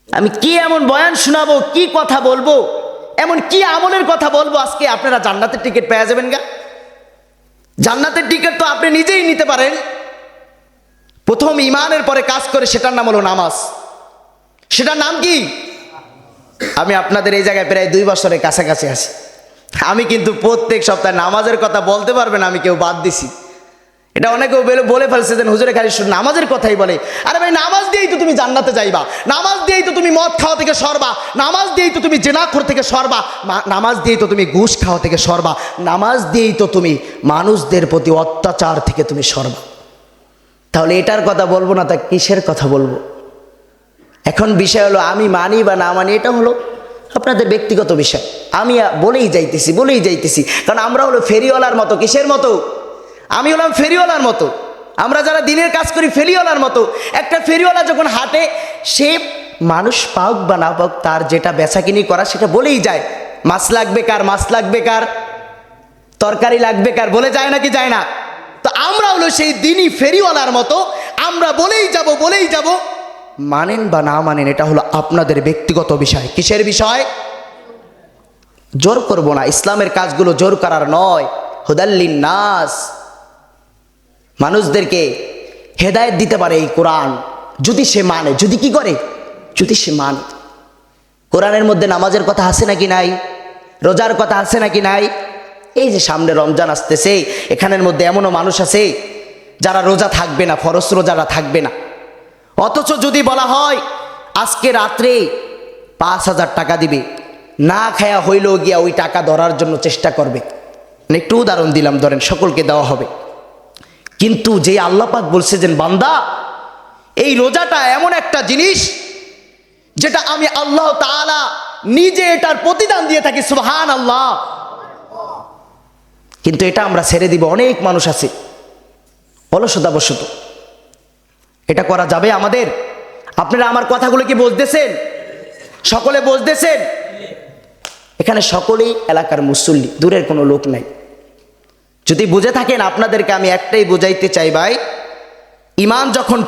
আমি কি এমন বয়ান শোনাবো, কি কথা বলবো, এমন কি আমলের কথা বলবো আজকে আপনারা জান্নাতের টিকিট পেয়ে যাবেন গা? জান্নাতের টিকিট তো আপনি নিজেই নিতে পারেন। প্রথম ইমানের পরে কাজ করে, সেটার নাম হলো নামাজ। সেটার নাম কি? আমি আপনাদের এই জায়গায় প্রায় 2 বছরের কাছাকাছি আছি। আমি কিন্তু প্রত্যেক সপ্তাহে নামাজের কথা বলতে পারবেন আমি কেউ বাদ দিছি। এটা অনেকেও বলে ফেলছে যে হুজুরে খালি নামাজের কথাই বলে। আরে ভাই, নামাজ দিয়েই তো তুমি জান্নাতে যাইবা, নামাজ দিয়েই তো তুমি মদ খাওয়া থেকে সরবা, নামাজ দিয়েই তো তুমি জেনাখোর থেকে সরবা, নামাজ দিয়েই তো তুমি ঘুষ খাওয়া থেকে সরবা, নামাজ দিয়েই তো তুমি মানুষদের প্রতি অত্যাচার থেকে তুমি সরবা। তাহলে এটার কথা বলবো না, তা কিসের কথা বলবো? এখন বিষয় হলো আমি মানি বা না মানি, এটা হলো আপনাদের ব্যক্তিগত বিষয়। আমি বলেই যাইতেছি, কারণ আমরা হলো ফেরিওয়ালার মতো। কিসের মতো? আমি হলাম ফেরিওয়ালার মতো। আমরা যারা দিনের কাজ করি ফেরিওয়ালার মতো। একটা ফেরিওয়ালা যখন হাঁটে, সে মানুষ পাওক বা না পাওক, তার যেটা বেচাকিনি করা সেটা বলেই যায়। মাছ লাগবে কার, মাছ লাগবে কার, তরকারি লাগবে কার, বলে যায় নাকি যায় না? তো আমরা হলো সেই দিনই ফেরিওয়ালার মতো, আমরা বলেই যাব। মানেন বা না মানেন, এটা হলো আপনাদের ব্যক্তিগত বিষয়। কিসের বিষয়? জোর করব না। ইসলামের কাজগুলো জোর করার নয়, হুদাল্লিন নাস, মানুষদেরকে হেদায়েত দিতে পারে এই কোরআন, যদি সে মানে। যদি কি করে? যদি সে মানে। কোরআনের মধ্যে নামাজের কথা আছে নাকি নাই? রোজার কথা আছে নাকি নাই? এই যে সামনে রমজান আসতেছে, এখানের মধ্যে এমনও মানুষ আছে যারা রোজা থাকবে না, ফরজ রোজারা থাকবে না। অথচ যদি বলা হয় আজকে রাত্রে 5,000 টাকা দিবে, না খায়া হইলেও গিয়া ওই টাকা ধরার জন্য চেষ্টা করবে। একটু উদাহরণ দিলাম, ধরেন সকলকে দেওয়া হবে। কিন্তু যে আল্লাহ পাক বলছে যে বান্দা, এই রোজাটা এমন একটা জিনিস যেটা আমি আল্লাহ তাআলা নিজে এটার প্রতিদান দিয়ে থাকি, সুবহানাল্লাহ। কিন্তু এটা আমরা ছেড়ে দিব। অনেক মানুষ আছে অলসতাবশত। এটা করা যাবে আমাদের? আপনারা আমার কথাগুলো কি বুঝতেছেন? সকলে বুঝতেছেন? এখানে সকলেই এলাকার মুসল্লি, দূরের কোনো লোক নাই। যদি বুঝে থাকেন, আপনাদেরকে আমি একটাই বুঝাইতে চাই ভাই, ইমান যখন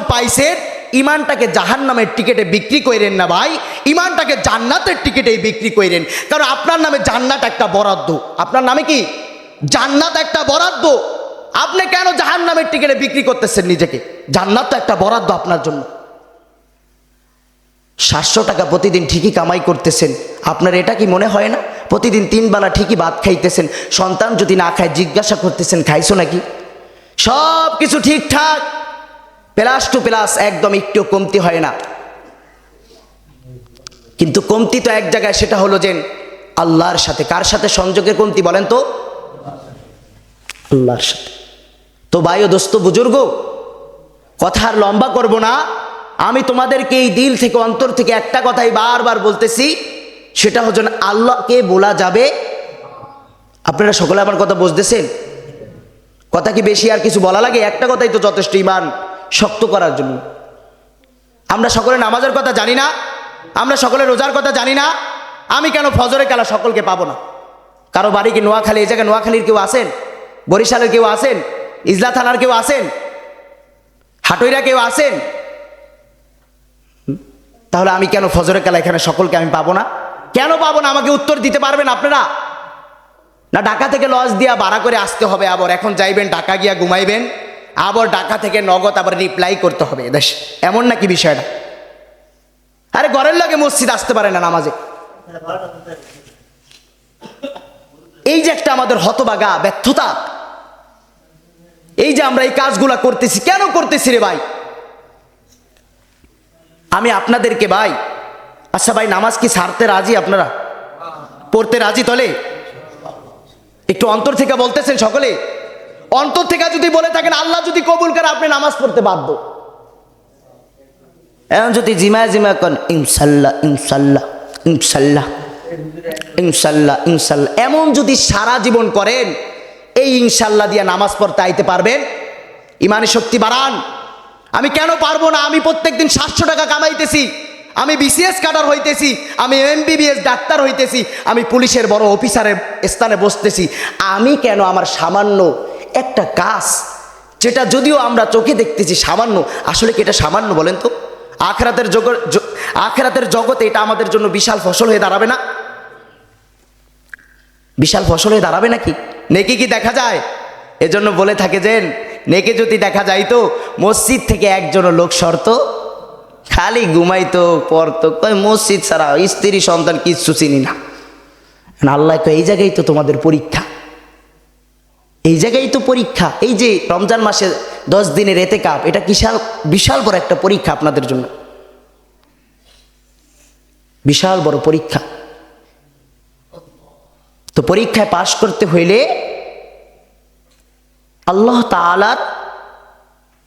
পাইছেন, ইমানটাকে জাহান্নামের টিকিটে বিক্রি করেন না ভাই, ইমানটাকে জান্নাতের টিকিটে বিক্রি করেন। কারণ আপনার নামে জান্নাত একটা বরাদ্দ। আপনার নামে কি? জান্নাত একটা বরাদ্দ। আপনি কেন জাহান্নামের টিকিটে বিক্রি করতেছেন নিজেকে? জান্নাত তো একটা বরাদ্দ আপনার জন্য। 700 টাকা প্রতিদিন ঠিকই কামাই করতেছেন, আপনার এটা কি মনে হয় না প্রতিদিন 3 বেলা ঠিকই ভাত খাইতেছেন? সন্তান যদি না খায় জিজ্ঞাসা করতেছেন খাইছো নাকি? সব কিছু ঠিকঠাক, প্লাস টু প্লাস, একদম একটু কমতি হয় না। কিন্তু কমতি তো এক জায়গায়, সেটা হলো যে আল্লাহর সাথে। কার সাথে সংযোগের কমতি বলেন তো? আল্লাহর সাথে। তো ভাই ও দোস্ত বুজুর্গ, কথা আর লম্বা করব না। আমি তোমাদেরকে এই দিল থেকে, অন্তর থেকে একটা কথাই বারবার বলতেছি, সেটা হচ্ছে আল্লাহকে বলা যাবে। আপনারা সকলে আমার কথা বুঝতেছেন? কথা কি বেশি আর কিছু বলা লাগে? একটা কথাই তো যথেষ্ট ইমান শক্ত করার জন্য। আমরা সকলে নামাজের কথা জানি না, আমরা সকলে রোজার কথা জানি না। আমি কেন ফজরে কালা সকলকে পাবো না? কারো বাড়ি কি নোয়াখালী? এই জায়গায় নোয়াখালীর কেউ আছেন? বরিশালের কেউ আছেন? ইজলা থানার কেউ আছেন? হাটইরা কেউ আছেন? তাহলে আমি কেন ফজরের কালা এখানে সকলকে আমি পাবো না? কেন পাবো না? আমাকে উত্তর দিতে পারবেন আপনারা? না ঢাকা থেকে লজ দিয়া ভাড়া করে আসতে হবে, আবার এখন যাইবেন ঢাকা গিয়া ঘুমাইবেন, আবার ঢাকা থেকে নগদ আবার রিপ্লাই করতে হবে দেশ, এমন নাকি বিষয়টা? আরে ঘরের লগে মসজিদ আসতে পারে না নামাজে। এই যে একটা আমাদের হতবাগা ব্যর্থতা, এই যে আমরা এই কাজগুলা করতেছি, কেন করতেছি রে ভাই? আমি আপনাদেরকে ভাই, আচ্ছা ভাই, নামাজ কি ছাড়তে রাজি? আপনারা পড়তে রাজি? তলে একটু অন্তর থেকে বলতেছেন সকলে? অন্তর থেকে যদি বলে থাকেন, আল্লাহ যদি কবুল করে, আপনি নামাজ পড়তে বাধ্য। এখন যদি জিমা জিমা করেন, ইনশাল্লাহ ইনশাল্লাহ ইনশাল্লাহ ইনশাল্লাহ ইনশাল্লাহ, এমন যদি সারা জীবন করেন, এই ইনশাল্লাহ দিয়ে নামাজ পড়তে আইতে পারবেন? ইমানি শক্তি বাড়ান। আমি কেন পারবো না? আমি প্রত্যেকদিন 700 টাকা কামাইতেছি, আমি বিসিএস ক্যাডার হইতেছি, আমি এমবিবিএস ডাক্তার হইতেছি, আমি পুলিশের বড় অফিসারের স্থানে বসতেছি। আমি কেন আমার সামান্য একটা কাজ, যেটা যদিও আমরা চোখে দেখতেছি সামান্য, আসলে কি এটা সামান্য বলেন তো? আখেরাতের জগতে এটা আমাদের জন্য বিশাল ফসল হয়ে দাঁড়াবে না? বিশাল ফসল হয়ে দাঁড়াবে নাকি? নেকি কি দেখা যায়? এজন্য বলে থাকে যে নেকি যদি দেখা যাইতো, মসজিদ থেকে একজনও লোক সরতো, খালি ঘুমাইতো, পড়তো, কয় মসজিদ ছাড়া স্ত্রী সন্তান কিচ্ছু চিনি না। আল্লাহ কয় এই জায়গায় তো তোমাদের পরীক্ষা, এই জায়গায় তো পরীক্ষা। এই যে রমজান মাসে 10 দিনের এতেকাফ, এটা বিশাল বড় একটা পরীক্ষা আপনাদের জন্য, বিশাল বড় পরীক্ষা। তো পরীক্ষায় পাশ করতে হইলে আল্লাহ তাআলার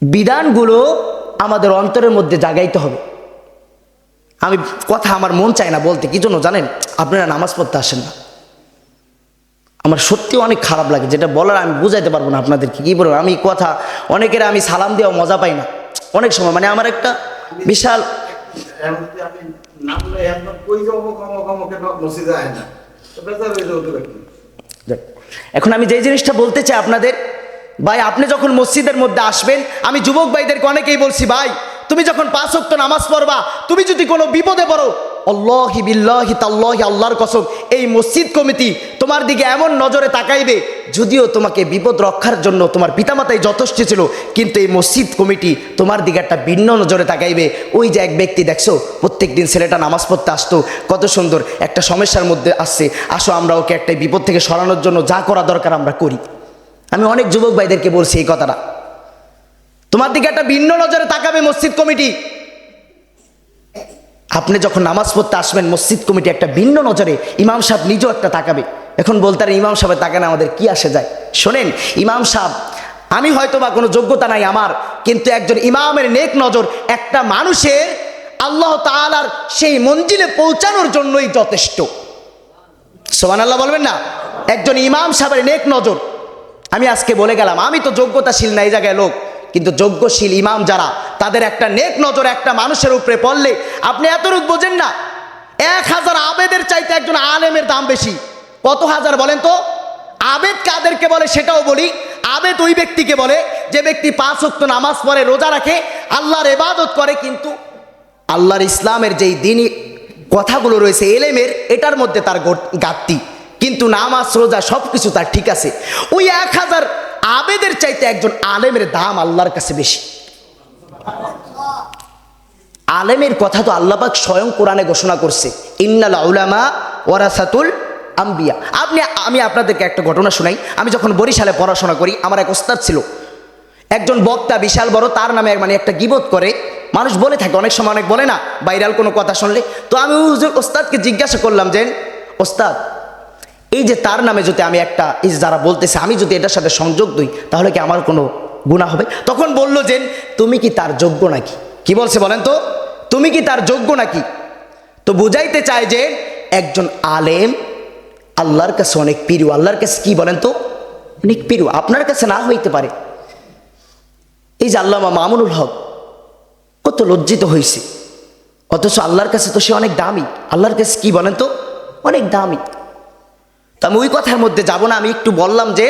বিধানগুলো আমাদের অন্তরের মধ্যে জাগাইতে হবে। আমি কথা আমার মন চায় না বলতে, কি জন্য জানেন? আপনারা নামাজ পড়তে আসেন না। আমার সত্যি অনেক খারাপ লাগে, যেটা বলার আমি বুঝাইতে পারবো না আপনাদেরকে। কি বলবো, আমি কথা অনেকের আমি সালাম দেওয়া মজা পাই না অনেক সময়। মানে আমার একটা বিশাল এখন আমি যে জিনিসটা বলতে চাই আপনাদের, ভাই আপনি যখন মসজিদের মধ্যে আসবেন, আমি যুবক ভাইদেরকে অনেকেই বলছি, ভাই তুমি যখন 5 ওয়াক্ত নামাজ পড়বা, তুমি যদি কোনো বিপদে পড়ো, আল্লাহি বিল্লাহি তাল্লাহি, আল্লাহর কসম, এই মসজিদ কমিটি তোমার দিকে এমন নজরে তাকাইবে, যদিও তোমাকে বিপদ রক্ষার জন্য তোমার পিতামাতাই যথেষ্ট ছিল, কিন্তু এই মসজিদ কমিটি তোমার দিকে একটা ভিন্ন নজরে তাকাইবে। ওই যে এক ব্যক্তি দেখছো, প্রত্যেক দিন ছেলেটা নামাজ পড়তে আসতো, কত সুন্দর, একটা সমস্যার মধ্যে আসছে, আসো আমরা ওকে একটা বিপদ থেকে সরানোর জন্য যা করা দরকার আমরা করি। আমি অনেক যুবক ভাইদেরকে বলছি এই কথাটা, তোমার দিকে একটা ভিন্ন নজরে তাকাবে মসজিদ কমিটি। আপনি যখন নামাজ পড়তে আসবেন, মসজিদ কমিটি একটা ভিন্ন নজরে, ইমাম সাহেব নিজেও একটা তাকাবে। এখন বলতে ইমাম সাহেবের তাকানে আমাদের কি আসে যায়? শোনেন, ইমাম সাহেব, আমি হয়তো বা কোনো যোগ্যতা নাই আমার, কিন্তু একজন ইমামের নেক নজর একটা মানুষের আল্লাহ তাআলার সেই মঞ্জিলে পৌঁছানোর জন্যই যথেষ্ট। সুবহানাল্লাহ বলবেন না? একজন ইমাম সাহেবের নেক নজর। আমি আজকে বলে গেলাম, আমি তো যোগ্যতাশীল না এই জায়গায় লোক, কিন্তু যোগ্যশীল ইমাম যারা, তাদের একটা নেক নজর একটা মানুষের উপরে পড়লে, আপনি এতটুকু বোঝেন না, 1000 আবেদের চাইতে একজন আলেমের দাম বেশি। কত হাজার বলেন তো? আবেদ কাদেরকে বলে সেটাও বলি। আবেদ ওই ব্যক্তিকে বলে যে ব্যক্তি 5 ওয়াক্ত নামাজ পড়ে, রোজা রাখে, আল্লাহর ইবাদত করে, কিন্তু আল্লাহর ইসলামের যেই দ্বীনি কথাগুলো রয়েছে এলেমের, এটার মধ্যে তার ঘাটতি, কিন্তু নামাজ রোজা সব কিছু তার ঠিক আছে। ওই 1000 আবেদের চাইতে একজন আলেমের দাম আল্লাহর কাছে বেশি। আলেমের কথা তো আল্লাহ পাক স্বয়ং কোরআনে ঘোষণা করছে, ইন্নাল উলামা ওয়ারাসাতুল আম্বিয়া। আমি আপনাদেরকে একটা ঘটনা শোনাই। আমি যখন বরিশালে পড়াশোনা করি, আমার এক ওস্তাদ ছিল, একজন বক্তা বিশাল বড়, তার নামে মানে একটা গীবত করে মানুষ বলে থাকে, অনেক সময় অনেক বলে না ভাইরাল কোনো কথা শুনলে। তো আমি ওস্তাদকে জিজ্ঞাসা করলাম যে ওস্তাদ, এই যে তার নামে যদি আমি একটা, এই যারা বলতেছে, আমি যদি এটার সাথে সংযোগ দিই, তাহলে কি আমার কোনো গুনাহ হবে? তখন বলল যে তুমি কি তার যোগ্য নাকি? কি বলছে বলেন তো? তুমি কি তার যোগ্য নাকি? তো বুঝাইতে চায় যে একজন আলেম আল্লাহর কাছে অনেক প্রিয়। আল্লাহর কাছে কি বলেন তো? অনেক প্রিয়। আপনার কাছে না হইতে পারে। এই যে আল্লামা মামুনুল হক কত লজ্জিত হয়েছে, অথচ আল্লাহর কাছে তো সে অনেক দামি। আল্লাহর কাছে কি বলেন তো? অনেক দামি। তো আমি ওই কথার মধ্যে যাব না, আমি একটু বললাম যে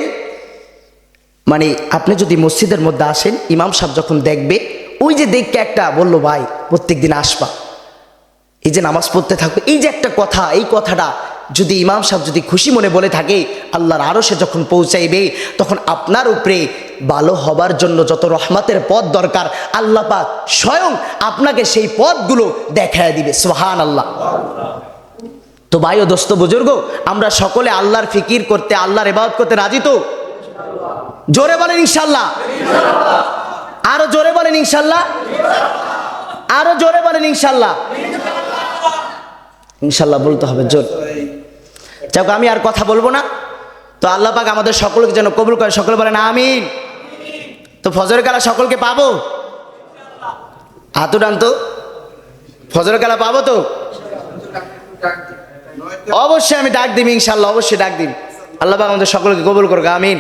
মানে আপনি যদি মসজিদের মধ্যে আসেন, ইমাম সাহেব যখন দেখবে, ওই যে দেখকে একটা বললো, ভাই প্রত্যেক দিন আসবা, এই যে নামাজ পড়তে থাকবে, এই যে একটা কথা, এই কথাটা যদি ইমাম সাহেব যদি খুশি মনে বলে থাকে, আল্লাহর আরশে যখন পৌঁছাইবে, তখন আপনার উপরে ভালো হবার জন্য যত রহমতের পথ দরকার, আল্লাহ পাক স্বয়ং আপনাকে সেই পথগুলো দেখায় দিবে। সুবহানাল্লাহ। তো ভাই ও দোস্ত বুজুর্গ, আমরা সকলে আল্লাহর ফিকির করতে, আল্লাহর ইবাদত করতে রাজি তো? জোরে বলেন ইনশাল্লাহ। আরো জোরে বলেন ইনশাল্লাহ। আরো জোরে বলেন ইনশাল্লাহ। ইনশাল্লাহ বলতে হবে জোর। যাক, আমি আর কথা বলবো না। তো আল্লাহ পাক আমাদের সকলকে যেন কবুল করে, সকলে বলেন আমিন। তো ফজরের কালা সকলকে পাবো? হাত উঠান তো। ফজরের কালা পাবো তো? অবশ্যই আমি ডাক দিবি ইনশাল্লাহ, অবশ্যই ডাক দিবি। আল্লাহ পাক আমাদের সকলকে কবুল করুক, আমিন।